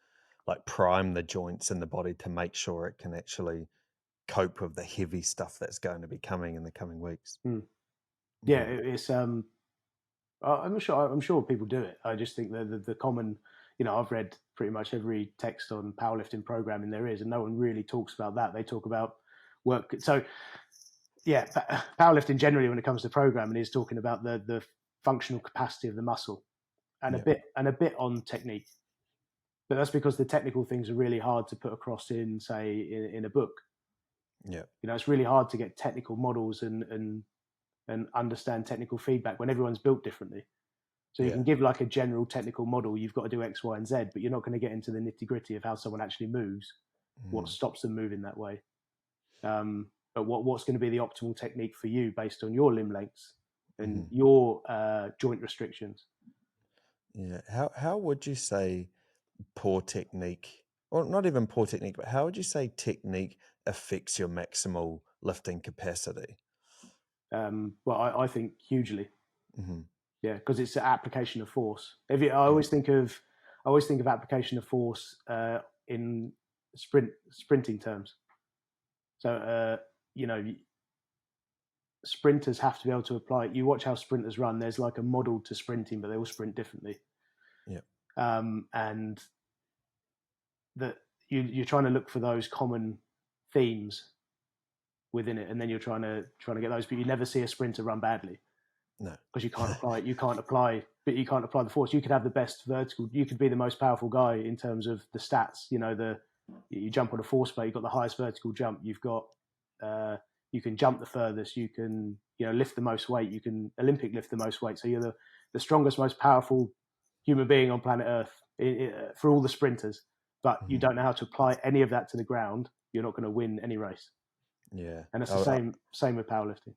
like prime the joints in the body to make sure it can actually cope with the heavy stuff that's going to be coming in the coming weeks.
Yeah, it's I'm sure people do it. I just think the common, I've read pretty much every text on powerlifting programming there is, and no one really talks about that. They talk about work. So yeah, powerlifting generally when it comes to programming is talking about the functional capacity of the muscle and a bit on technique. But that's because the technical things are really hard to put across in, say, in a book.
Yeah.
It's really hard to get technical models and understand technical feedback when everyone's built differently. So you can give like a general technical model, you've got to do X, Y, and Z, but you're not going to get into the nitty gritty of how someone actually moves, what stops them moving that way. But what's going to be the optimal technique for you based on your limb lengths and your joint restrictions.
Yeah. How would you say poor technique, or not even poor technique, but how would you say technique affects your maximal lifting capacity?
Well, I think hugely. Yeah, because it's an application of force. I always think of application of force in sprinting terms. So sprinters have to be able to apply. You watch how sprinters run. There's like a model to sprinting, but they all sprint differently.
Yeah.
And that you're trying to look for those common themes within it, and then you're trying to get those. But you never see a sprinter run badly.
No,
because you can't apply it. You can't apply the force. You could have the best vertical. You could be the most powerful guy in terms of the stats. You jump on a force plate. You've got the highest vertical jump. You've got you can jump the furthest. You can lift the most weight. You can Olympic lift the most weight. So you're the strongest, most powerful human being on planet Earth for all the sprinters. But you don't know how to apply any of that to the ground. You're not going to win any race.
Yeah,
and it's the same with powerlifting.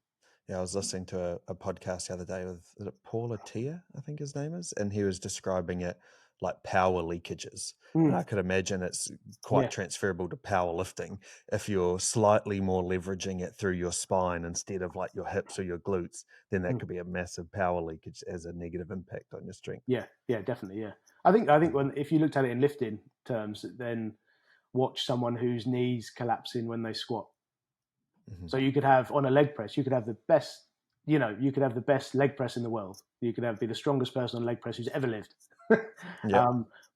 Yeah, I was listening to a podcast the other day with Paul Attia, I think his name is, and he was describing it like power leakages. And I could imagine it's quite transferable to powerlifting. If you're slightly more leveraging it through your spine instead of like your hips or your glutes, then that could be a massive power leakage as a negative impact on your strength.
Yeah, definitely. Yeah, I think if you looked at it in lifting terms, then watch someone whose knees collapsing when they squat. So you could have on a leg press, you could have the best, you could have the best leg press in the world. You could be the strongest person on leg press who's ever lived. But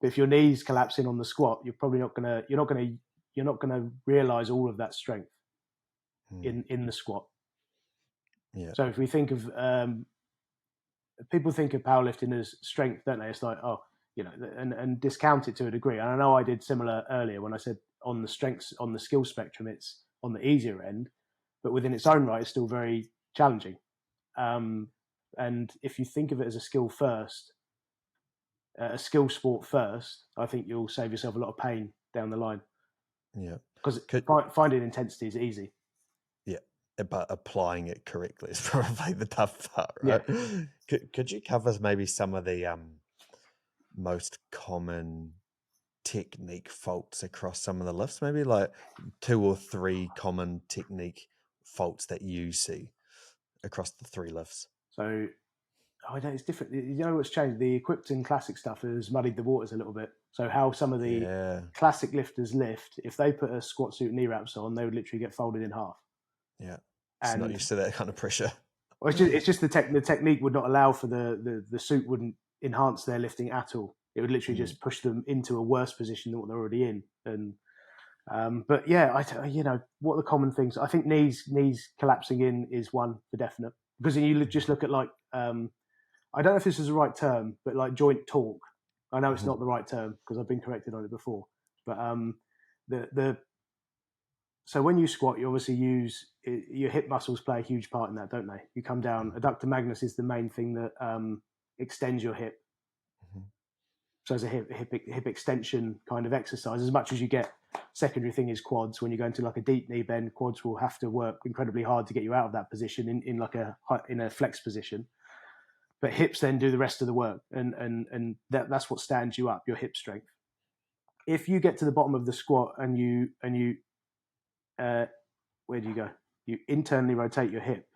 if your knees collapsing on the squat, you're probably not gonna realize all of that strength in the squat.
Yeah.
So if we think of people think of powerlifting as strength, don't they? It's like and discount it to a degree. And I know I did similar earlier when I said on the skill spectrum, it's on the easier end. But within its own right, it's still very challenging. And if you think of it as a skill sport first, I think you'll save yourself a lot of pain down the line.
Yeah.
because
Could,
finding intensity is easy.
yeah. But applying it correctly is probably the tough part,
Yeah.
right? Could you cover maybe some of the most common technique faults across some of the lifts? Maybe like 2 or 3 common technique faults that you see across the 3 lifts.
So I know it's different. You know what's changed? The equipped and classic stuff has muddied the waters a little bit. So how some of the
Yeah.
classic lifters lift, if they put a squat suit knee wraps on, they would literally get folded in half.
Yeah. It's not
And
used to that kind of pressure.
well, it's just the technique would not allow for the suit wouldn't enhance their lifting at all. It would literally just push them into a worse position than what they're already in. And but yeah, what are the common things? I think knees collapsing in is one for definite, because you just look at like I don't know if this is the right term, but like joint torque. I know it's not the right term because I've been corrected on it before. But so when you squat, you obviously use your hip muscles play a huge part in that, don't they? You come down. Adductor magnus is the main thing that extends your hip. So as a hip extension kind of exercise, as much as you get. Secondary thing is quads. When you go into like a deep knee bend, quads will have to work incredibly hard to get you out of that position in a flex position. But hips then do the rest of the work, and that's what stands you up, your hip strength. If you get to the bottom of the squat and you where do you go? You internally rotate your hip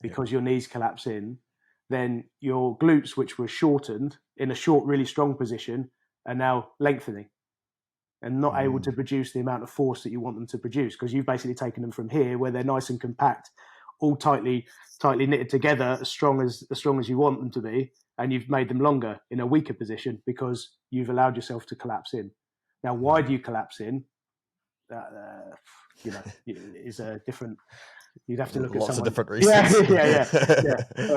because your knees collapse in, then your glutes, which were shortened in a short, really strong position, are now lengthening and not able to produce the amount of force that you want them to produce, because you've basically taken them from here where they're nice and compact, all tightly knitted together, as strong as you want them to be, and you've made them longer in a weaker position because you've allowed yourself to collapse in. Now, why do you collapse in? Is a different. You'd have to look at
lots
someone.
of different reasons.
Yeah.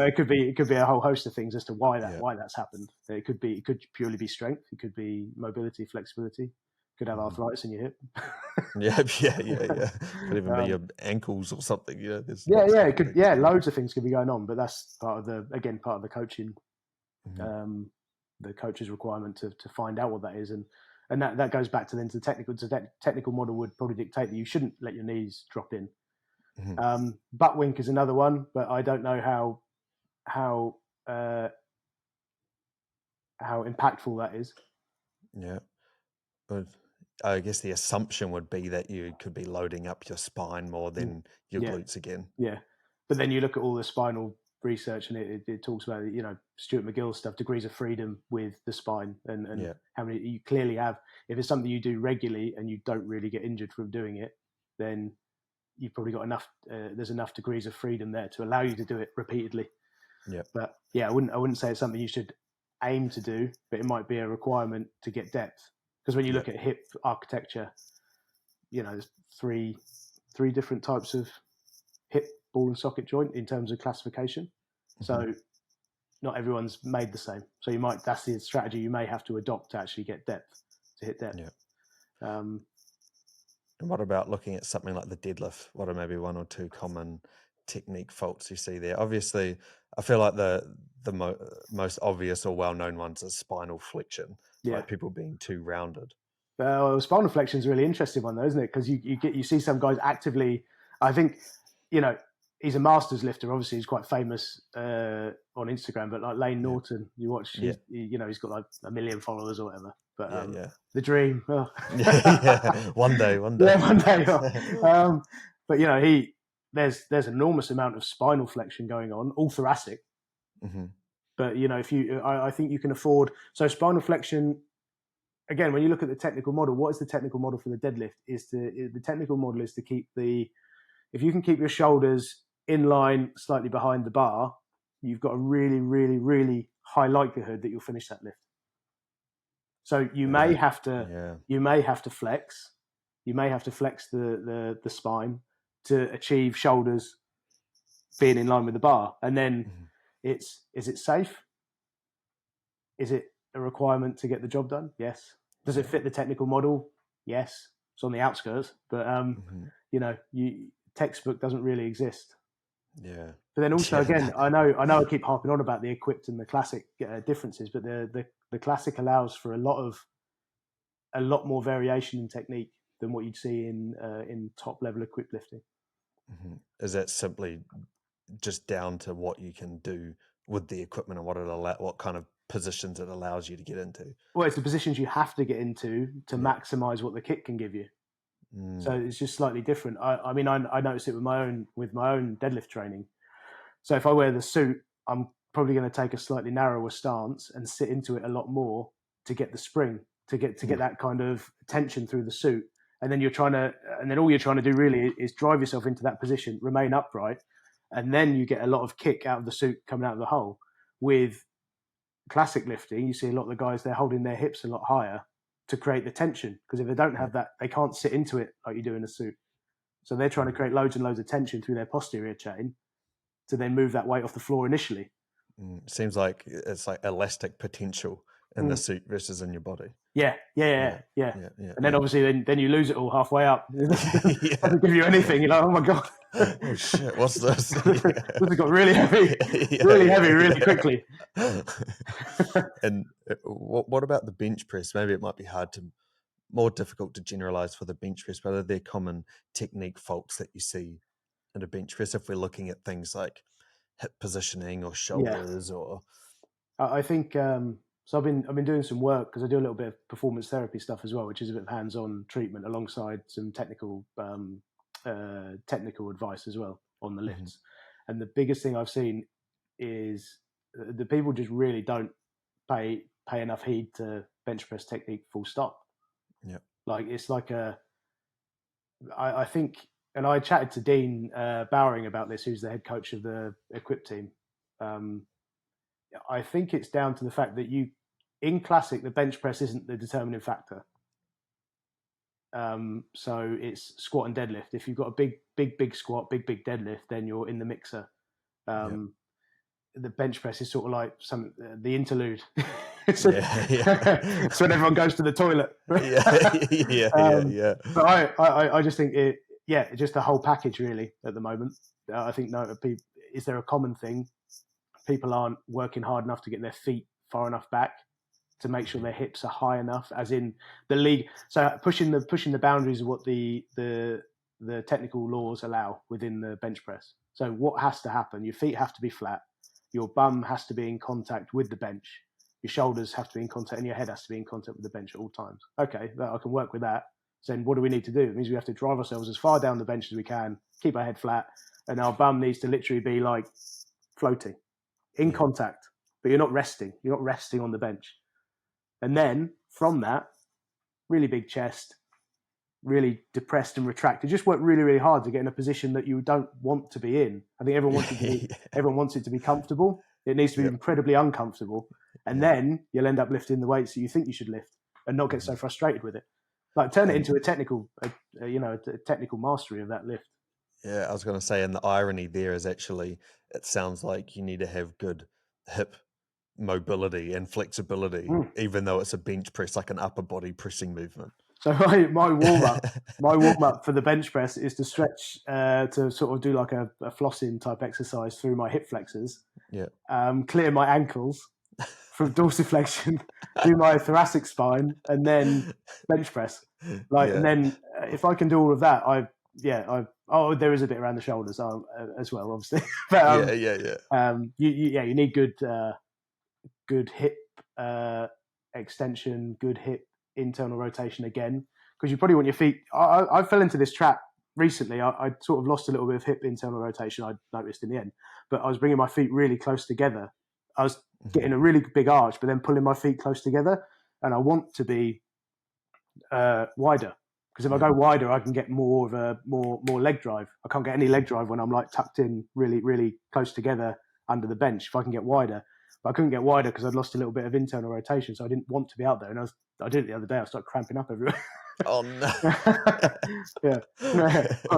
It could be a whole host of things as to why that's happened. It could purely be strength. It could be mobility, flexibility. Could have arthritis in your hip.
Yeah. Could even be your ankles or something. There's
it could. Yeah, loads of things could be going on, but that's part of the coaching, the coach's requirement to find out what that is, and that goes back to the technical. So that technical model would probably dictate that you shouldn't let your knees drop in. Butt wink is another one, but I don't know how impactful that is.
Yeah. But I guess the assumption would be that you could be loading up your spine more than your glutes again.
Yeah. But then you look at all the spinal research and it talks about, Stuart McGill's stuff, degrees of freedom with the spine and how many you clearly have. If it's something you do regularly and you don't really get injured from doing it, then you've probably got enough, there's enough degrees of freedom there to allow you to do it repeatedly.
Yeah.
But yeah, I wouldn't say it's something you should aim to do, but it might be a requirement to get depth. Because when you look at hip architecture, there's three different types of hip, ball and socket joint in terms of classification. So not everyone's made the same. So that's the strategy you may have to adopt to actually get depth, to hit depth.
Yeah. And what about looking at something like the deadlift? What are maybe 1 or 2 common technique faults you see there? Obviously, I feel like the most obvious or well-known ones are spinal flexion, like people being too rounded.
Spinal flexion is a really interesting one, though, isn't it? Because you see some guys actively. I think he's a masters lifter. Obviously, he's quite famous on Instagram. But like Lane Norton, you watch, he's got like 1 million followers or whatever. But the dream. Oh.
One day.
Yeah, one day. Oh. But there's enormous amount of spinal flexion going on, all thoracic. But I think you can afford. So spinal flexion. Again, when you look at the technical model, what is the technical model for the deadlift? The technical model is to keep if you can keep your shoulders in line, slightly behind the bar, you've got a really, really, really high likelihood that you'll finish that lift. So you may have to flex. You may have to flex the spine to achieve shoulders being in line with the bar. And then is it safe? Is it a requirement to get the job done? Yes. Does it fit the technical model? Yes. It's on the outskirts, but textbook doesn't really exist.
Yeah.
But then also, again, I know I keep harping on about the equipped and the classic differences, but the classic allows for a lot more variation in technique than what you'd see in top level equipped lifting.
Is that simply just down to what you can do with the equipment and what kind of positions it allows you to get into?
Well, it's the positions you have to get into to maximize what the kit can give you. So it's just slightly different. I mean, I notice it with my own deadlift training. So if I wear the suit, I'm probably going to take a slightly narrower stance and sit into it a lot more to get the spring, to get that kind of tension through the suit. And then all you're trying to do really is drive yourself into that position, remain upright, and then you get a lot of kick out of the suit coming out of the hole. With classic lifting, you see a lot of the guys, they're holding their hips a lot higher to create the tension, because if they don't have that, they can't sit into it like you do in a suit. So they're trying to create loads and loads of tension through their posterior chain to then move that weight off the floor initially.
Seems like it's like elastic potential in the suit versus in your body.
Yeah. And then obviously then you lose it all halfway up. It doesn't give you anything. You're like, oh my God.
Oh shit, what's this?
This has got really heavy, really quickly.
And what about the bench press? Maybe it might be more difficult to generalize for the bench press, but are there common technique faults that you see in a bench press if we're looking at things like hip positioning or shoulders or?
I think so. I've been doing some work because I do a little bit of performance therapy stuff as well, which is a bit of hands-on treatment alongside some technical advice as well on the lifts. And the biggest thing I've seen is the people just really don't pay enough heed to bench press technique. Full stop.
Yeah.
Like it's like I think, and I chatted to Dean Bowering about this, who's the head coach of the equipped team. I think it's down to the fact that in classic, the bench press isn't the determining factor. So it's squat and deadlift. If you've got a big squat, big deadlift, then you're in the mixer. The bench press is sort of like the interlude. It's when everyone goes to the toilet. But I just think just the whole package really at the moment. I think is there a common thing? People aren't working hard enough to get their feet far enough back to make sure their hips are high enough, as in the league. So pushing the boundaries of what the technical laws allow within the bench press. So what has to happen? Your feet have to be flat. Your bum has to be in contact with the bench. Your shoulders have to be in contact, and your head has to be in contact with the bench at all times. Okay, I can work with that. So then what do we need to do? It means we have to drive ourselves as far down the bench as we can, keep our head flat, and our bum needs to literally be like floating in contact, but you're not resting. You're not resting on the bench. And then from that, really big chest, really depressed and retracted. Just work really, really hard to get in a position that you don't want to be in. I think everyone wants it to be comfortable. It needs to be incredibly uncomfortable. And then you'll end up lifting the weights that you think you should lift and not get so frustrated with it. Like turn it into a technical mastery of that lift.
Yeah, I was going to say, and the irony there is actually, it sounds like you need to have good hip mobility and flexibility, even though it's a bench press, like an upper body pressing movement.
So my warm up for the bench press is to stretch, to sort of do like a flossing type exercise through my hip flexors.
Yeah.
Clear my ankles from dorsiflexion, do my thoracic spine, and then bench press. And then if I can do all of that, there is a bit around the shoulders as well, obviously. But, you need good hip extension, good hip internal rotation again, because you probably want your feet. I fell into this trap recently. I sort of lost a little bit of hip internal rotation, I noticed in the end, but I was bringing my feet really close together. I was getting a really big arch, but then pulling my feet close together, and I want to be wider, because if I go wider, I can get more of a more leg drive. I can't get any leg drive when I'm like tucked in really, really close together under the bench. If I can get wider, but I couldn't get wider because I'd lost a little bit of internal rotation, so I didn't want to be out there. And I did it the other day. I started cramping up everywhere.
Oh no!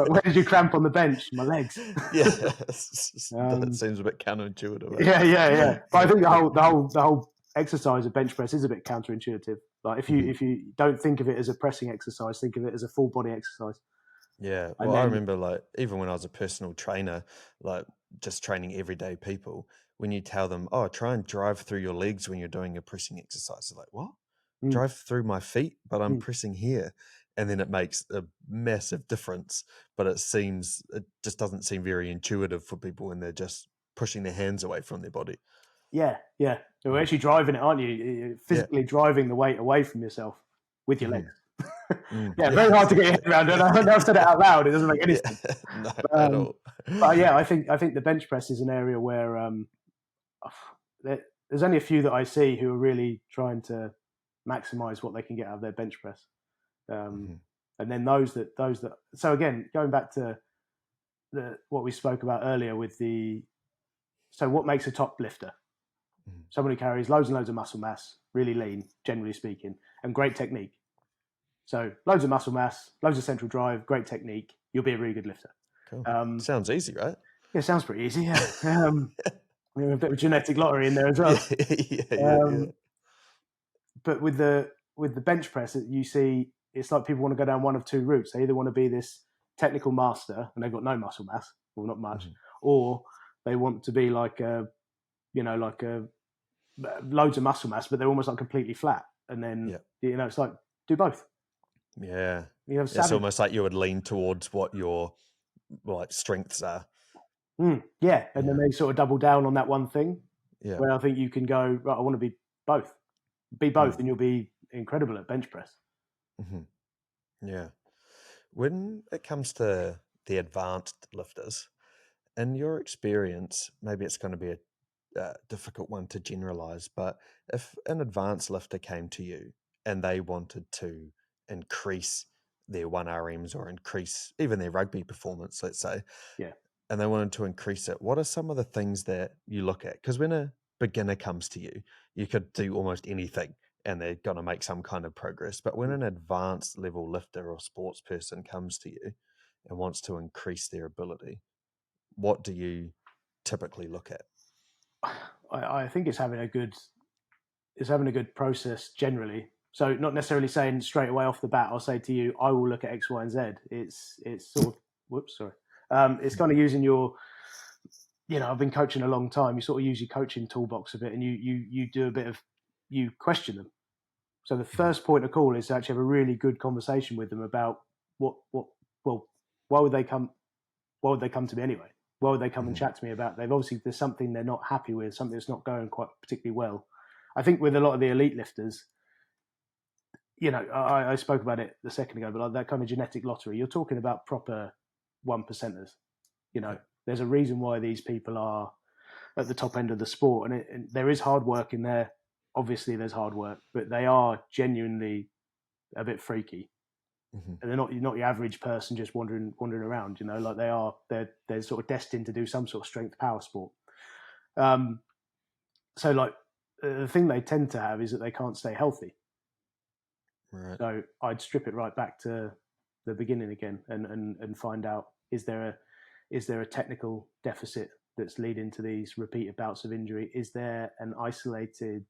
Where did you cramp on the bench? My legs.
That seems a bit counterintuitive.
Yeah. But I think the whole exercise of bench press is a bit counterintuitive. Like if you don't think of it as a pressing exercise, think of it as a full body exercise.
Yeah. Well, I remember like even when I was a personal trainer, like just training everyday people, when you tell them, "Oh, try and drive through your legs when you're doing a pressing exercise," they're like, "What? Drive through my feet, but I'm pressing here." and then it makes a massive difference, but it just doesn't seem very intuitive for people when they're just pushing their hands away from their body.
Yeah. You're actually driving it, aren't you? You're physically driving the weight away from yourself with your legs. Very hard to get your head around. And I've said it out loud. It doesn't make any sense.
No, at all.
But yeah, I think the bench press is an area where there's only a few that I see who are really trying to maximize what they can get out of their bench press. And then those that. So again, going back to what we spoke about earlier with so what makes a top lifter? Someone who carries loads and loads of muscle mass, really lean, generally speaking, and great technique. So loads of muscle mass, loads of central drive, great technique. You'll be a really good lifter.
Cool. Sounds easy, right?
Yeah, sounds pretty easy. Yeah, a bit of a genetic lottery in there as well.
Yeah.
But with the bench press, you see, it's like people want to go down one of two routes. They either want to be this technical master and they've got no muscle mass, or not much, or they want to be like loads of muscle mass, but they're almost like completely flat. And then it's like do both.
Yeah, it's almost like you would lean towards what your strengths are.
And then they sort of double down on that one thing. Yeah, where I think you can go right. I want to be both. And you'll be incredible at bench press.
Yeah. When it comes to the advanced lifters, in your experience, maybe it's going to be a difficult one to generalize, but if an advanced lifter came to you and they wanted to increase their 1RMs or increase even their rugby performance, let's say, and they wanted to increase it, what are some of the things that you look at? Because when a beginner comes to you, you could do almost anything and they're going to make some kind of progress. But when an advanced level lifter or sports person comes to you and wants to increase their ability, what do you typically look at?
I think it's having a good process generally. So not necessarily saying straight away off the bat, I'll say to you, I will look at X, Y, and Z. It's sort of, it's kind of using your, I've been coaching a long time. You sort of use your coaching toolbox a bit, and you do a bit of, you question them. So the first point of call is to actually have a really good conversation with them about why would they come to me anyway? Why would they come and chat to me about? There's something they're not happy with, something that's not going quite particularly well. I think with a lot of the elite lifters, I spoke about it a second ago, but like that kind of genetic lottery, you're talking about proper 1%ers. There's a reason why these people are at the top end of the sport, and there is hard work in there. Obviously, there's hard work, but they are genuinely a bit freaky, and they're not your average person just wandering around. Like they're sort of destined to do some sort of strength power sport. So like the thing they tend to have is that they can't stay healthy. Right. So I'd strip it right back to the beginning again and find out, is there a technical deficit that's leading to these repeated bouts of injury? Is there an isolated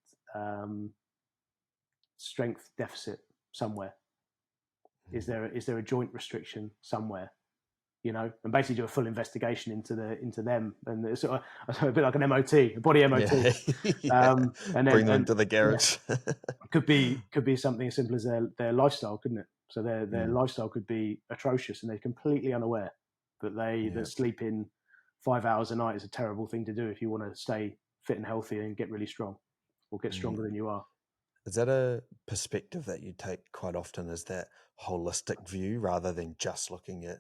strength deficit somewhere? Is there a joint restriction somewhere? And basically do a full investigation into them, and it's sort of a bit like an MOT, a body MOT.
And then bring them to the garage.
Could be something as simple as their lifestyle, couldn't it? So their lifestyle could be atrocious, and they're completely unaware that sleeping 5 hours a night is a terrible thing to do if you want to stay fit and healthy and get really strong, or get stronger than you are.
Is that a perspective that you take quite often? Is that holistic view rather than just looking at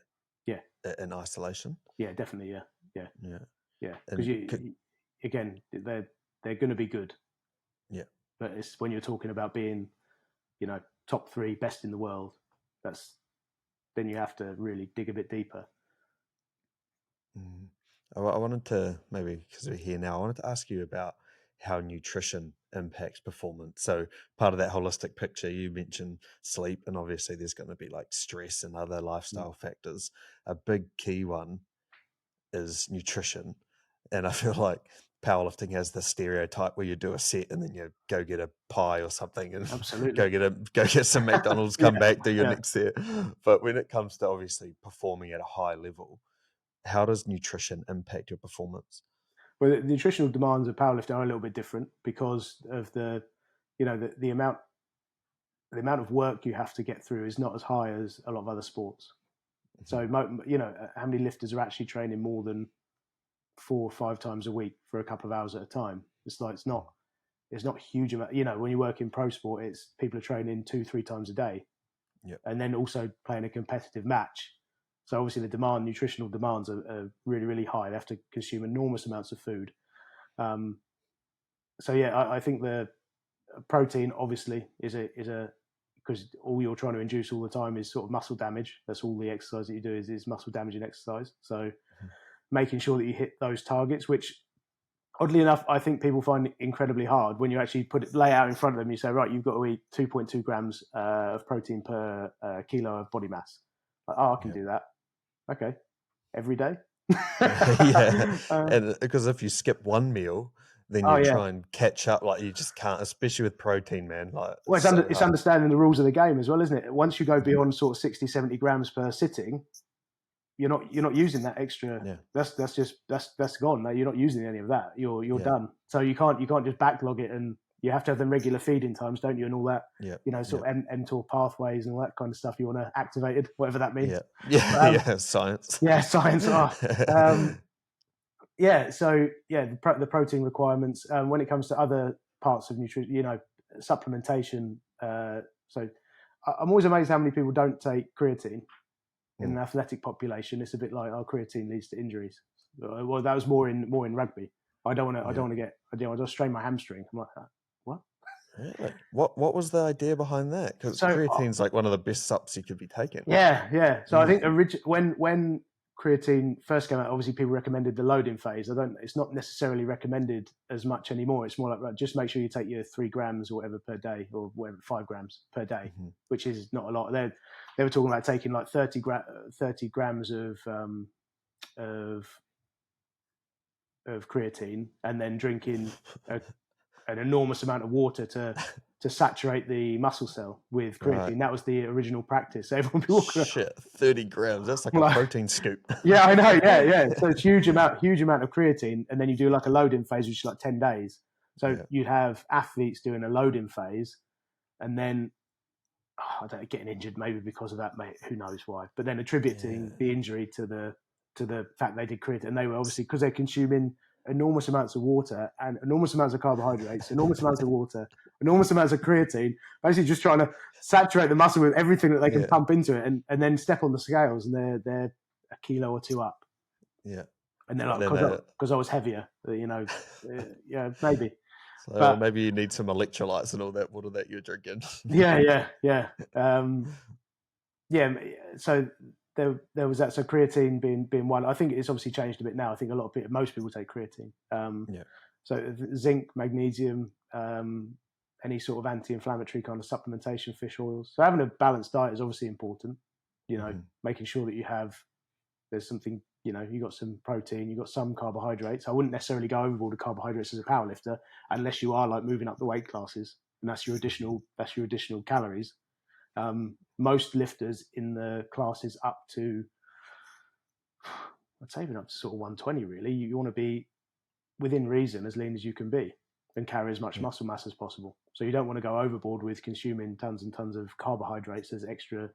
in isolation?
Yeah, definitely. Yeah. Because again, they're going to be good. Yeah. But it's when you're talking about being, top 3 best in the world, then you have to really dig a bit deeper.
I wanted to, maybe because we're here now, I wanted to ask you about how nutrition impacts performance. So part of that holistic picture, you mentioned sleep, and obviously there's going to be like stress and other lifestyle factors. A big key one is nutrition. And I feel like powerlifting has this stereotype where you do a set and then you go get a pie or something and
absolutely
go get some McDonald's, come back, do your next set. But when it comes to obviously performing at a high level, how does nutrition impact your performance?
Well, the nutritional demands of powerlifting are a little bit different because of the amount the amount of work you have to get through is not as high as a lot of other sports. So, how many lifters are actually training more than 4 or 5 times a week for a couple of hours at a time? It's not a huge amount. When you work in pro sport, it's people are training 2-3 times a day, and then also playing a competitive match. So obviously the nutritional demands are really, really high. They have to consume enormous amounts of food. I think the protein obviously is a because all you're trying to induce all the time is sort of muscle damage. That's all the exercise that you do is muscle damaging exercise. So making sure that you hit those targets, which oddly enough, I think people find incredibly hard when you actually lay out in front of them. You say, right, you've got to eat 2.2 grams of protein per kilo of body mass. Like, I can do that. Okay, every day.
And because if you skip one meal, then you try and catch up. Like you just can't, especially with protein, man. Like
it's understanding the rules of the game as well, isn't it? Once you go beyond sort of 60-70 grams per sitting, you're not using that extra. Yeah. That's gone. No, you're not using any of that. You're done. So you can't just backlog it, and you have to have them regular feeding times, don't you? And all that. Sort of mTOR pathways and all that kind of stuff. You want to activate it, whatever that means.
Science.
Yeah, science. The protein requirements. When it comes to other parts of nutrition, supplementation. So I'm always amazed how many people don't take creatine. In an athletic population, it's a bit like creatine leads to injuries. Well, that was more in rugby. I don't want to get. I just strain my hamstring. I'm like, what?
Really? What was the idea behind that? Because creatine's like one of the best supps you could be taking.
Yeah. So I think when creatine first came out, obviously people recommended the loading phase. It's not necessarily recommended as much anymore. It's more like just make sure you take your 3 grams or whatever per day, or whatever 5 grams per day, which is not a lot. They were talking about taking like 30 grams of creatine and then drinking an enormous amount of water to saturate the muscle cell with creatine. Right. That was the original practice. So everyone
30 grams. That's like a protein scoop.
Yeah, I know. Yeah. So it's huge amount of creatine, and then you do like a loading phase, which is like 10 days. So you'd have athletes doing a loading phase, and then I don't know, getting injured maybe because of that, mate. Who knows why? But then attributing the injury to the fact they did creatine, and they were obviously because they're consuming enormous amounts of water and enormous amounts of carbohydrates, enormous amounts of water, enormous amounts of creatine, basically just trying to saturate the muscle with everything that they can pump into it, and then step on the scales and they're a kilo or 2 up.
Yeah.
And they're like, because I was heavier, maybe.
So maybe you need some electrolytes and all that water that you're drinking.
Yeah. So there was that. So creatine being one. I think it's obviously changed a bit now. I think most people take creatine. So zinc, magnesium, any sort of anti-inflammatory kind of supplementation, fish oils. So having a balanced diet is obviously important. Making sure that there's something. You got some protein, you got some carbohydrates. I wouldn't necessarily go overboard with carbohydrates as a powerlifter unless you are like moving up the weight classes, and that's your additional calories. Most lifters in the classes up to, I'd say even up to sort of 120 really, you want to be within reason, as lean as you can be, and carry as much muscle mass as possible. So you don't want to go overboard with consuming tons and tons of carbohydrates as extra,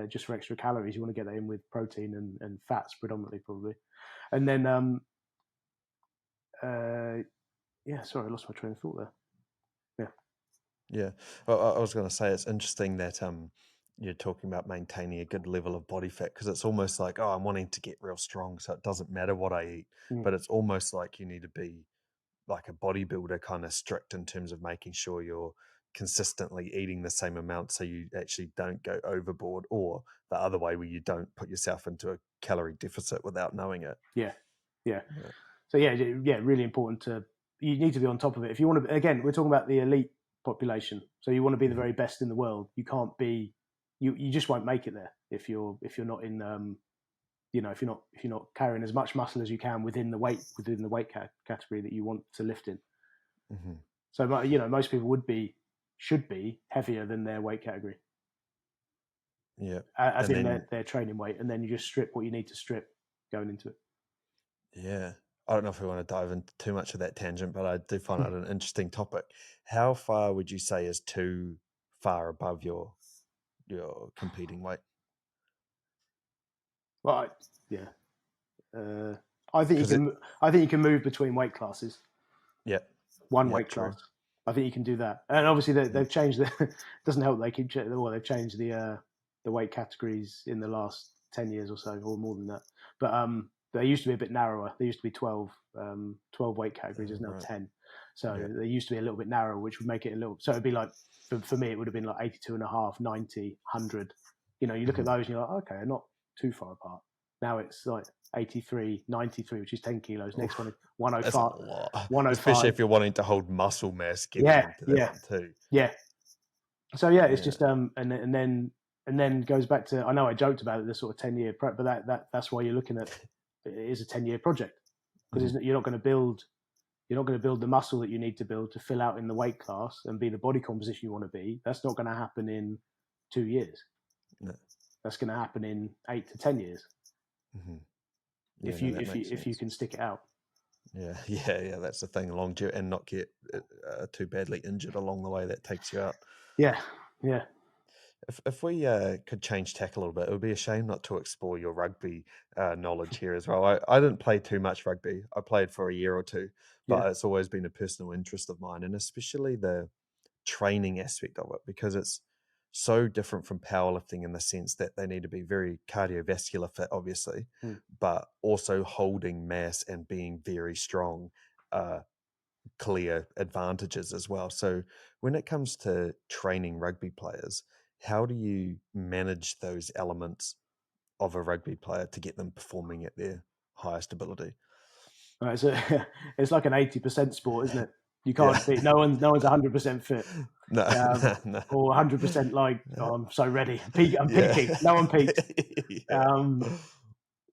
just for extra calories. You want to get that in with protein and fats predominantly, probably. And then, sorry, I lost my train of thought there.
Yeah. Well, I was going to say it's interesting that you're talking about maintaining a good level of body fat, because it's almost like, I'm wanting to get real strong, so it doesn't matter what I eat. But it's almost like you need to be like a bodybuilder, kind of strict in terms of making sure you're consistently eating the same amount, so you actually don't go overboard, or the other way where you don't put yourself into a calorie deficit without knowing it.
Yeah. So really important you need to be on top of it. If you want to, again, we're talking about the elite population. So you want to be the very best in the world. You can't be, you just won't make it there if you're not in, if you're not carrying as much muscle as you can within the weight category that you want to lift in. So most people should be heavier than their weight category.
Yeah,
as in their training weight, and then you just strip what you need to strip going into it.
Yeah. I don't know if we want to dive into too much of that tangent, but I do find it an interesting topic. How far would you say is too far above your competing weight.
Right. Yeah. I think you
'Cause
can. I think you can move between weight classes.
Yeah.
One
Yeah,
weight
true.
class. I think you can do that. And obviously they've changed the. Doesn't help. They keep. Well, they've changed the weight categories in the last 10 years or so, or more than that. But they used to be a bit narrower. There used to be 12 weight categories. There's now
Right.
10. So
Yeah.
they used to be a little bit narrower, which would make it a little. So it'd be like for me, it would have been like 82 and a half, 90, 100. You know, you look at those and you're like, okay, not too far apart. Now it's like 83, 93, which is 10 kilos. Next one is
That's a
105.
lot.
105.
Especially if you're wanting to hold muscle mass getting
Yeah,
into that
yeah,
one too.
yeah. So yeah, it's
Yeah.
just and then goes back to, I know I joked about it, the sort of 10-year prep, but that's why you're looking at it is a 10-year project, because you're not going to build the muscle that you need to build to fill out in the weight class and be the body composition you want to be. That's not going to happen in 2 years.
No.
That's going to happen in 8 to 10 years.
Yeah,
if you can stick it out.
Yeah. That's the thing. And not get too badly injured along the way. That takes you out.
Yeah.
If we could change tack a little bit, it would be a shame not to explore your rugby knowledge here as well. I didn't play too much rugby. I played for a year or two, but
Yeah.
it's always been a personal interest of mine, and especially the training aspect of it, because it's so different from powerlifting in the sense that they need to be very cardiovascular fit, obviously, but also holding mass and being very strong, clear advantages as well. So when it comes to training rugby players, how do you manage those elements of a rugby player to get them performing at their highest ability?
Right, so it's like an 80% sport, isn't it? You
Yeah.
can't be. No one's 100% fit.
No.
Or 100% like, oh, I'm so ready. I'm
Yeah.
peaking. No one peaks.
Yeah.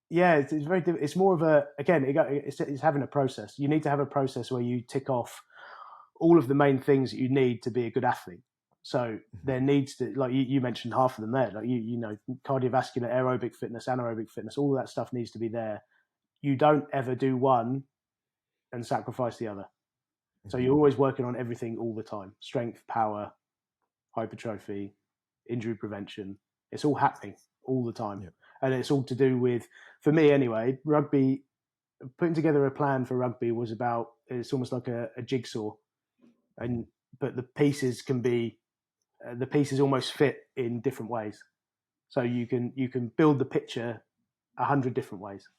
Yeah, it's very. It's more of a, again. It's having a process. You need to have a process where you tick off all of the main things that you need to be a good athlete. So there needs to, like you mentioned half of them there. Like you know, cardiovascular, aerobic fitness, anaerobic fitness. All of that stuff needs to be there. You don't ever do one and sacrifice the other. So you're always working on everything all the time: strength, power, hypertrophy, injury prevention. It's all happening all the time.
Yep.
And it's all to do with, for me anyway, rugby, putting together a plan for rugby was about, it's almost like a jigsaw. But the pieces almost fit in different ways. So you can build the picture 100 different ways,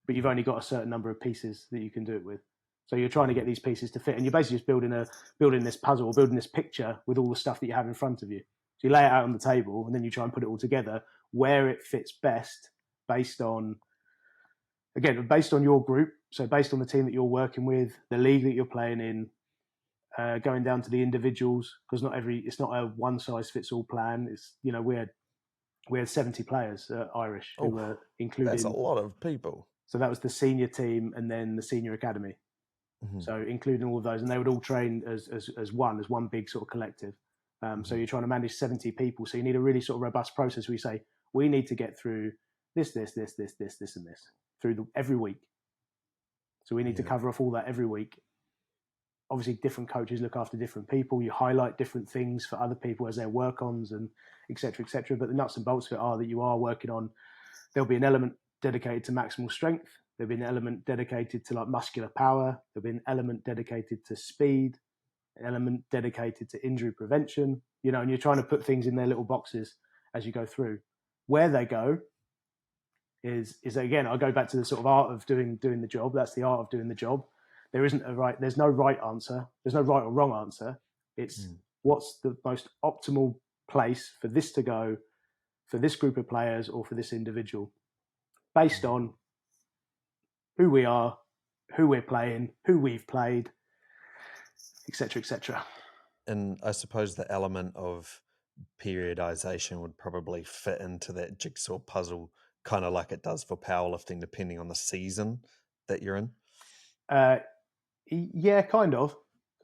but you've only got a certain number of pieces that you can do it with. So you're trying to get these pieces to fit, and you're basically just building this puzzle, building this picture with all the stuff that you have in front of you. So you lay it out on the table, and then you try and put it all together where it fits best, based on your group. So based on the team that you're working with, the league that you're playing in, going down to the individuals, because it's not a one size fits all plan. It's, you know, we had 70 players Irish who were included.
That's a lot of people.
So that was the senior team and then the senior academy. So including all of those, and they would all train as one big sort of collective. So you're trying to manage 70 people. So you need a really sort of robust process where you say, we need to get through this, and this through every week. So we need to cover off all that every week. Obviously, different coaches look after different people. You highlight different things for other people as their work-ons and et cetera, et cetera. But the nuts and bolts of it are that you are working on, there'll be an element dedicated to maximal strength. There'll be an element dedicated to like muscular power. There'll be an element dedicated to speed, an element dedicated to injury prevention, you know, and you're trying to put things in their little boxes as you go through. Where they go is again, I go back to the sort of art of doing the job. That's the art of doing the job. There's no right answer. There's no right or wrong answer. It's what's the most optimal place for this to go for this group of players or for this individual, based on who we are, who we're playing, who we've played, etc., etc.
And I suppose the element of periodization would probably fit into that jigsaw puzzle, kind of like it does for powerlifting, depending on the season that you're in.
Yeah, kind of.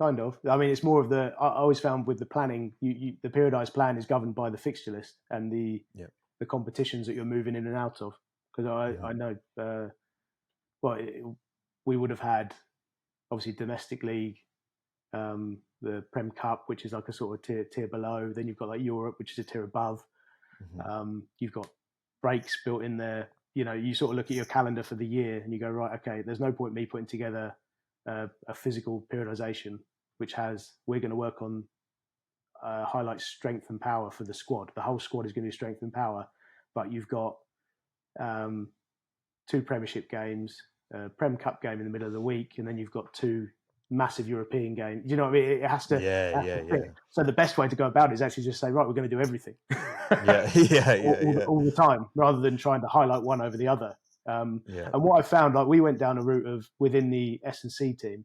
I mean, it's more of I always found with the planning, the periodized plan is governed by the fixture list and the competitions that you're moving in and out of. Because I know, we would have had obviously domestic league, the Prem Cup, which is like a sort of tier below. Then you've got like Europe, which is a tier above. You've got breaks built in there. You sort of look at your calendar for the year and you go, right, okay, there's no point me putting together a physical periodization, which we're going to work on highlight strength and power for the squad. The whole squad is going to do strength and power, but you've got 2 Premiership games, Prem Cup game in the middle of the week, and then you've got 2 massive European games. You know what I mean? It has to.
Yeah.
So the best way to go about it is actually just say, right, we're going to do everything.
All
the time, rather than trying to highlight one over the other. And what I found, like, we went down a route of within the S&C team.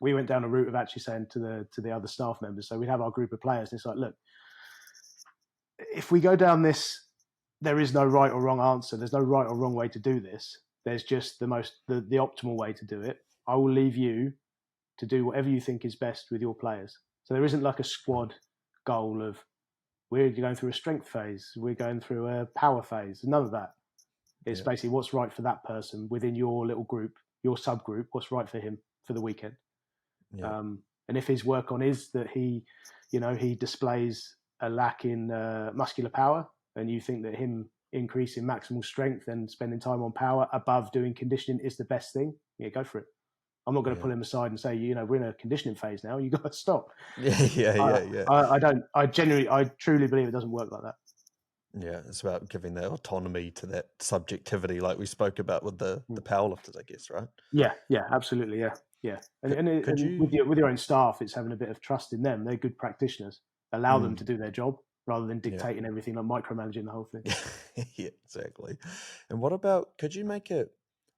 We went down a route of actually saying to the other staff members. So we'd have our group of players, and it's like, look, if we go down this, there is no right or wrong answer. There's no right or wrong way to do this. There's just the optimal way to do it. I will leave you to do whatever you think is best with your players. So there isn't like a squad goal of we're going through a strength phase, we're going through a power phase. None of that. It's basically what's right for that person within your little group, your subgroup, what's right for him for the weekend. And if his work on is that he displays a lack in muscular power, and you think that him increasing maximal strength and spending time on power above doing conditioning is the best thing, go for it. I'm not going to pull him aside and say, we're in a conditioning phase now. You got to stop. I don't. I truly believe it doesn't work like that.
Yeah, it's about giving that autonomy to that subjectivity, like we spoke about with the powerlifters, I guess, right?
Yeah, absolutely, yeah. And with your own staff, it's having a bit of trust in them. They're good practitioners. Allow them to do their job rather than dictating everything, like micromanaging the whole thing.
Yeah, exactly. And what about? Could you make it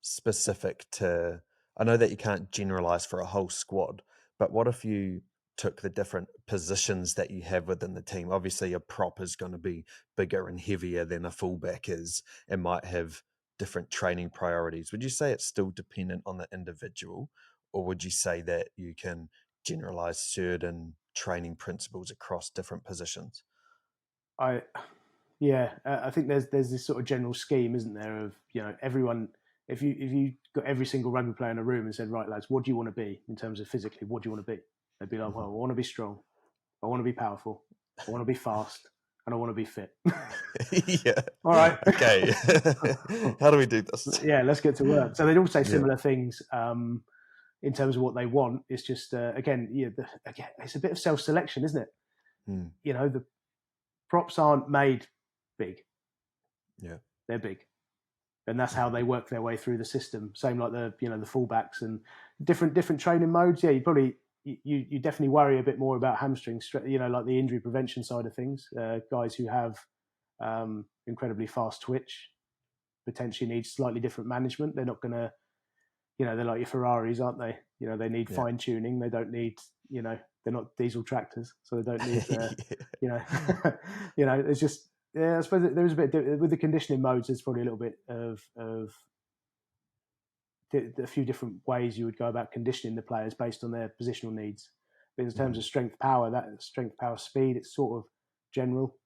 specific to? I know that you can't generalize for a whole squad, but what if you took the different positions that you have within the team? Obviously, a prop is going to be bigger and heavier than a fullback is and might have different training priorities. Would you say it's still dependent on the individual, or would you say that you can generalize certain training principles across different positions?
I think there's this sort of general scheme, isn't there, of everyone. If you got every single rugby player in a room and said, right, lads, what do you want to be in terms of physically? What do you want to be? They'd be like, well, I want to be strong, I want to be powerful, I want to be fast, and I want to be fit.
Yeah.
All right.
Okay. How do we do this?
Yeah, let's get to work. So they'd all say similar things in terms of what they want. It's just again, it's a bit of self-selection, isn't it? The props aren't made big.
Yeah,
they're big, and that's how they work their way through the system. Same like the fullbacks and different training modes. Yeah, you definitely worry a bit more about hamstrings. Like the injury prevention side of things. Guys who have incredibly fast twitch potentially need slightly different management. They're not going to, they're like your Ferraris, aren't they? They need fine tuning. They don't need, they're not diesel tractors, so they don't need, it's just, I suppose there is a bit with the conditioning modes. There's probably a little bit of a few different ways you would go about conditioning the players based on their positional needs. But in terms of strength, power, speed, it's sort of general.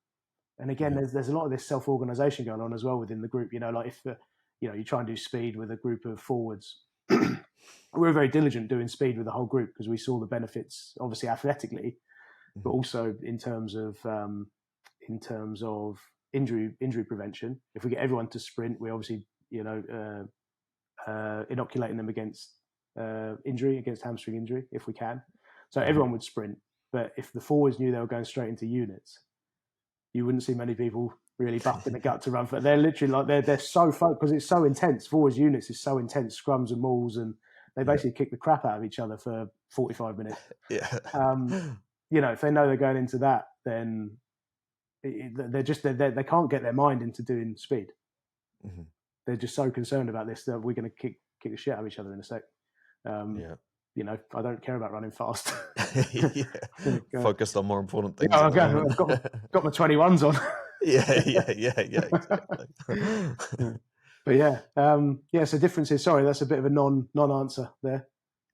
And again, there's a lot of this self-organization going on as well within the group. Like if you try and do speed with a group of forwards, we were very diligent doing speed with the whole group because we saw the benefits, obviously athletically, but also in terms of injury prevention. If we get everyone to sprint, we obviously inoculating them against against hamstring injury if we can. So everyone would sprint, but if the forwards knew they were going straight into units, you wouldn't see many people really busting the gut to run for it. They're literally like they're so focused because it's so intense. Forwards units is so intense, scrums and mauls, and they basically kick the crap out of each other for 45 minutes.
Yeah.
If they know they're going into that, then they can't get their mind into doing speed. They're just so concerned about this that we're going to kick the shit out of each other in a sec. I don't care about running fast.
Focused on more important things.
I've got my 21s on.
Exactly.
But so differences. Sorry, that's a bit of a non-answer there.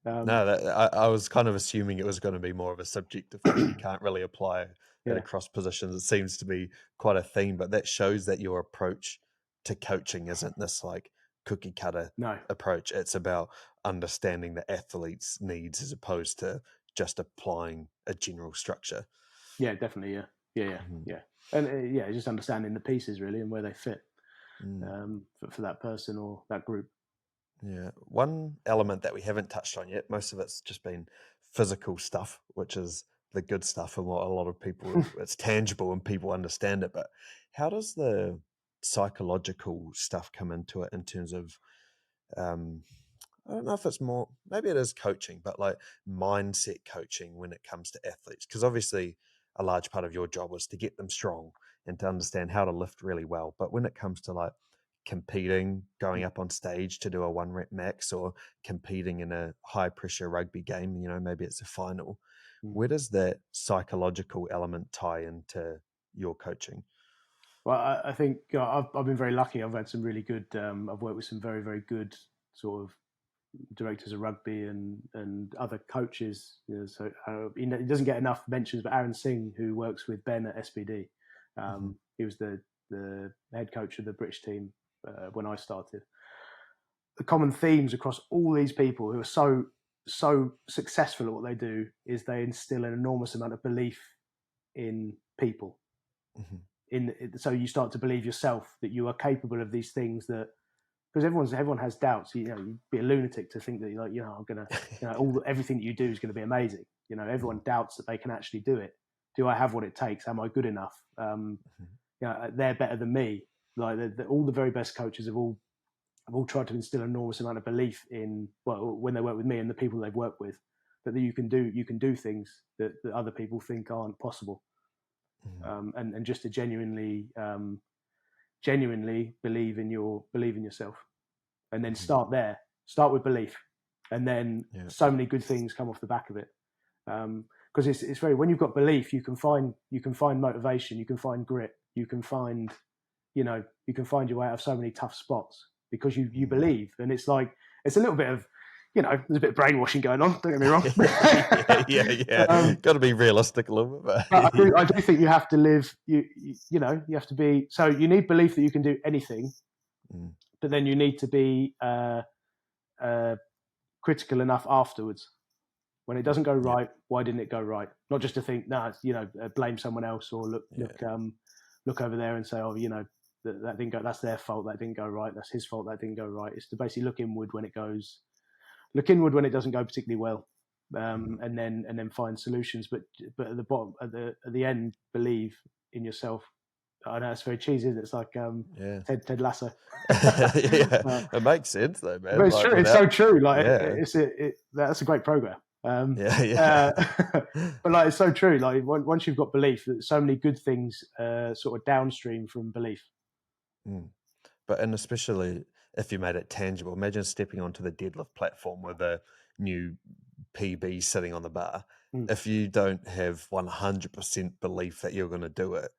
I was kind of assuming it was going to be more of a subjective thing. You can't really apply it across positions. It seems to be quite a theme, but that shows that your approach to coaching isn't this like cookie cutter approach. It's about understanding the athlete's needs as opposed to just applying a general structure.
Yeah, definitely. Yeah. And just understanding the pieces really and where they fit for that person or that group.
Yeah. One element that we haven't touched on yet, most of it's just been physical stuff, which is the good stuff and what a lot of people, it's tangible and people understand it. But how does the psychological stuff come into it in terms of, I don't know if it's more, maybe it is coaching, but like mindset coaching when it comes to athletes? Because obviously a large part of your job was to get them strong and to understand how to lift really well. But when it comes to like competing, going up on stage to do a 1 rep max or competing in a high pressure rugby game, maybe it's a final, where does that psychological element tie into your coaching?
Well, I think I've been very lucky. I've had some really good. I've worked with some very, very good sort of directors of rugby and other coaches. So he doesn't get enough mentions, but Aaron Singh, who works with Ben at SBD, he was the head coach of the British team when I started. The common themes across all these people who are so successful at what they do is they instill an enormous amount of belief in people. So you start to believe yourself that you are capable of these things, that because everyone has doubts. You'd be a lunatic to think that I'm gonna, everything that you do is going to be amazing. Everyone doubts that they can actually do it. Do I have what it takes? Am I good enough? They're better than me. Like all the very best coaches have all tried to instill an enormous amount of belief in, when they work with me and the people they've worked with, that you can do things that other people think aren't possible. And just to genuinely believe in yourself, and then start with belief, and then so many good things come off the back of it. Because it's very, when you've got belief, you can find motivation, you can find grit, you can find your way out of so many tough spots because you believe. And it's like, it's a little bit of, there's a bit of brainwashing going on, don't get me wrong.
Got to be realistic a little bit.
But I do think you have to live, you have to be, so you need belief that you can do anything, but then you need to be critical enough afterwards. When it doesn't go right, why didn't it go right? Not just to think, blame someone else, or look over there and say, that didn't go, that's their fault, that didn't go right, that's his fault, that didn't go right. It's to basically look inward when it doesn't go particularly well, and then find solutions. But at the bottom, at the end, believe in yourself. I know it's very cheesy. It's like Ted Lasso.
It makes sense though, man.
But it's true. It's so true. Like that's a great program. But like, it's so true. Like once you've got belief, that so many good things sort of downstream from belief.
But and especially if you made it tangible, imagine stepping onto the deadlift platform with a new PB sitting on the bar. If you don't have 100% belief that you're going to do it,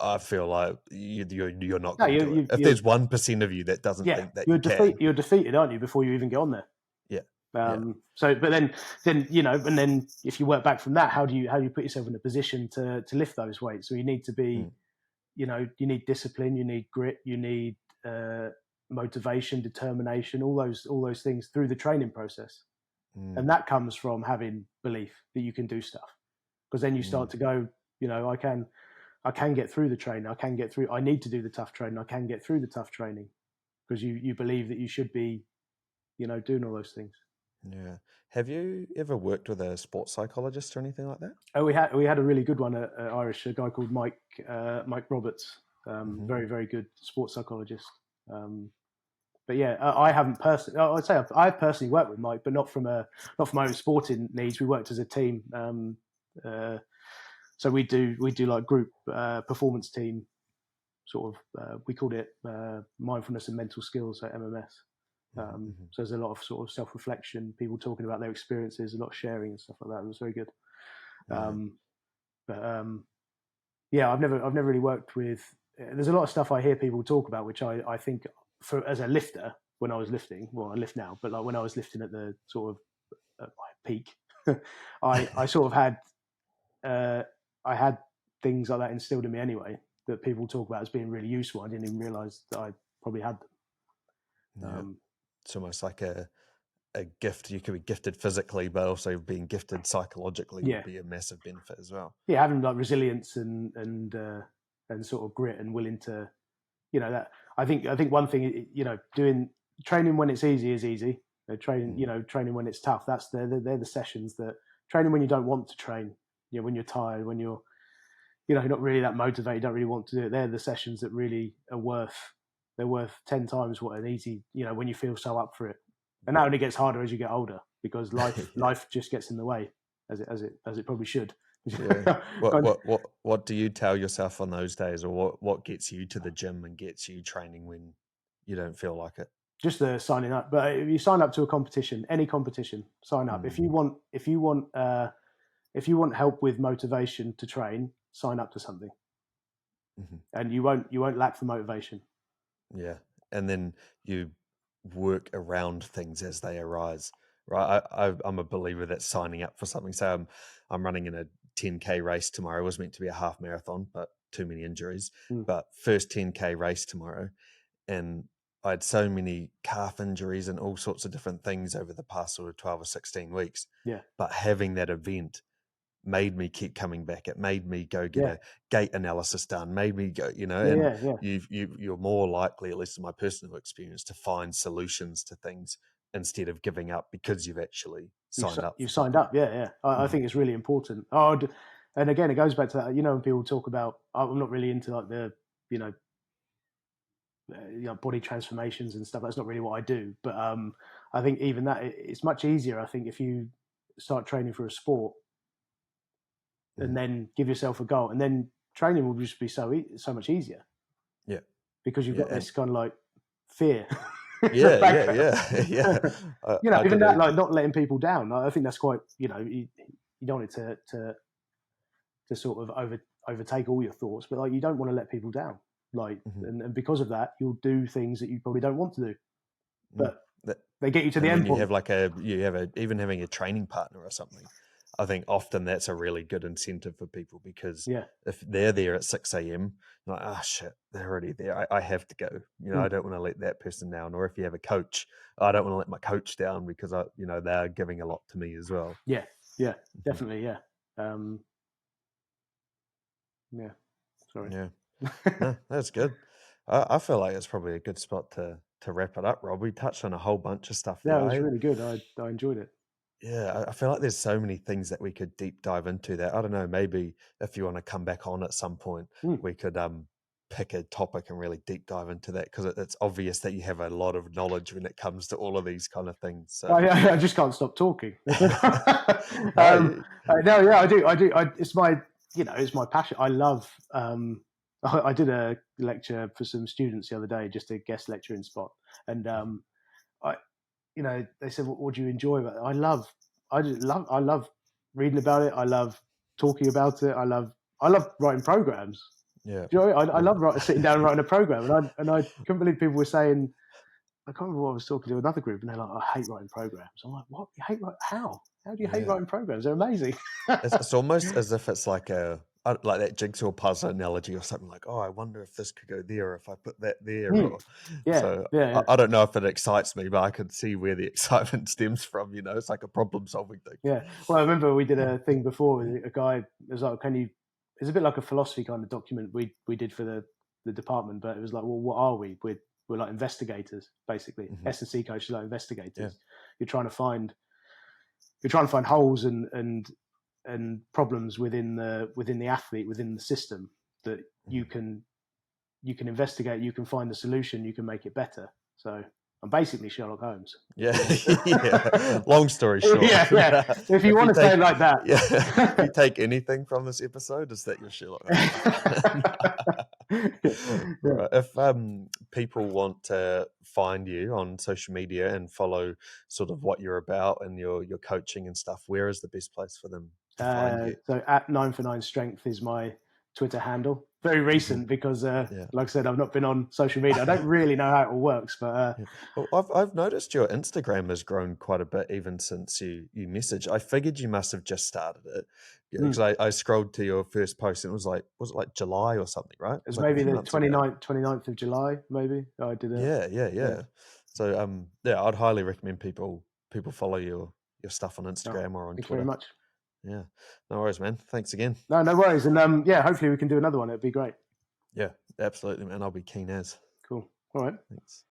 I feel like you're not going to do it. If there's 1% of you that doesn't think that
you're defeated, aren't you, before you even get on there? So, but then and then if you work back from that, how do you put yourself in a position to lift those weights? So you need to be, you need discipline, you need grit, you need motivation, determination, all those things through the training process, and that comes from having belief that you can do stuff. Because then you start to go, I can get through the training. I need to do the tough training. I can get through the tough training because you believe that you should be, doing all those things.
Yeah. Have you ever worked with a sports psychologist or anything like that?
Oh, we had a really good one at Irish, a guy called Mike Roberts, very, very good sports psychologist. But yeah, I haven't personally. I'd say I've personally worked with Mike, but not from my own sporting needs. We worked as a team, so we do like group performance team sort of. We called it mindfulness and mental skills at MMS. So there's a lot of sort of self-reflection, people talking about their experiences, a lot of sharing and stuff like that. It was very good. I've never really worked with. There's a lot of stuff I hear people talk about, which I think as a lifter, when I was lifting, well, I lift now, but like when I was lifting at the sort of at my peak, I sort of had I had things like that instilled in me anyway, that people talk about as being really useful. I didn't even realize that I probably had them.
It's almost like a a gift. You could be gifted physically, but also being gifted psychologically
Yeah.
would be a massive benefit as well.
Yeah, having like resilience and sort of grit and willing to, that I think one thing, doing training when it's easy is easy. Training when it's tough. They're the sessions that training when you don't want to train. When you're tired, when you're not really that motivated, don't really want to do it. They're the sessions that really are worth. They're worth 10 times what an easy. When you feel so up for it, and that only gets harder as you get older because life just gets in the way as it probably should.
Yeah. What do you tell yourself on those days, or what gets you to the gym and gets you training when you don't feel like it?
Just the signing up. But if you sign up to a competition, any competition, sign up. If you want help with motivation to train, sign up to something, and you won't lack for motivation.
Yeah, and then you work around things as they arise, right? I'm a believer that signing up for something. So I'm running in a 10K race tomorrow. It was meant to be a half marathon, but too many injuries. But first 10K race tomorrow, and I had so many calf injuries and all sorts of different things over the past sort of 12 or 16 weeks.
Yeah.
But having that event made me keep coming back. It made me go get a gait analysis done, made me go, you're more likely, at least in my personal experience, to find solutions to things instead of giving up because you've actually signed up.
You've signed up. Yeah. I think it's really important. And again, it goes back to that, when people talk about, I'm not really into like the, body transformations and stuff. That's not really what I do. But I think even that, it's much easier, I think, if you start training for a sport and then give yourself a goal, and then training will just be so much easier.
Yeah,
because you've got this kind of like fear.
Yeah.
Even that, like not letting people down. I think that's quite. You don't want it to sort of overtake all your thoughts, but like you don't want to let people down. Like, and because of that, you'll do things that you probably don't want to do, but they get you to the end point.
Even having a training partner or something. I think often that's a really good incentive for people because if they're there at 6 a.m., like, oh shit, they're already there. I have to go. I don't want to let that person down. Or if you have a coach, I don't want to let my coach down because they're giving a lot to me as well.
Yeah, definitely, yeah. Sorry.
Yeah, no, that's good. I feel like it's probably a good spot to wrap it up, Rob. We touched on a whole bunch of stuff there.
Yeah, it was really good. I enjoyed it.
Yeah, I feel like there's so many things that we could deep dive into that. I don't know, maybe if you want to come back on at some point, we could pick a topic and really deep dive into that because it's obvious that you have a lot of knowledge when it comes to all of these kind of things. So.
I just can't stop talking. I do. It's my, it's my passion. I love. I did a lecture for some students the other day, just a guest lecturing spot, and they said, "What do you enjoy about it?" I love reading about it. I love talking about it. I love writing programs.
Yeah,
I love sitting down and writing a program, and I couldn't believe people were saying, I can't remember what I was talking to another group, and they're like, "I hate writing programs." I'm like, "What? You hate how? How do you hate writing programs? They're amazing."
It's almost as if it's like like that jigsaw puzzle analogy or something like, oh, I wonder if this could go there or if I put that there. I don't know if it excites me, but I can see where the excitement stems from. It's like a problem solving thing.
Yeah. Well, I remember we did a thing before. A guy was like, it's a bit like a philosophy kind of document we did for the department, but it was like, well, what are we? We're like investigators, basically. S&C coaches are like investigators. Yeah. You're trying to find holes and problems within the athlete, within the system that you can investigate, you can find the solution, you can make it better. So I'm basically Sherlock Holmes.
Yeah. Long story short.
Yeah. If you want to say it like that.
Yeah. If you take anything from this episode, is that you're Sherlock Holmes. Right. If people want to find you on social media and follow sort of what you're about and your coaching and stuff, where is the best place for them to find you?
So at 9for9 Strength is my Twitter handle. Very recent because, like I said, I've not been on social media. I don't really know how it all works, but
well, I've noticed your Instagram has grown quite a bit even since you messaged. I figured you must have just started it because I scrolled to your first post and it was it like July or something, right?
It was maybe the 29th of July, maybe. I did it.
Yeah. So I'd highly recommend people people follow your stuff on Instagram or on
thanks
Twitter.
very much.
Yeah, no worries, man. Thanks again.
No worries. And yeah, hopefully we can do another one. It'd be great.
Yeah, absolutely, man. I'll be keen as.
Cool. All right.
Thanks.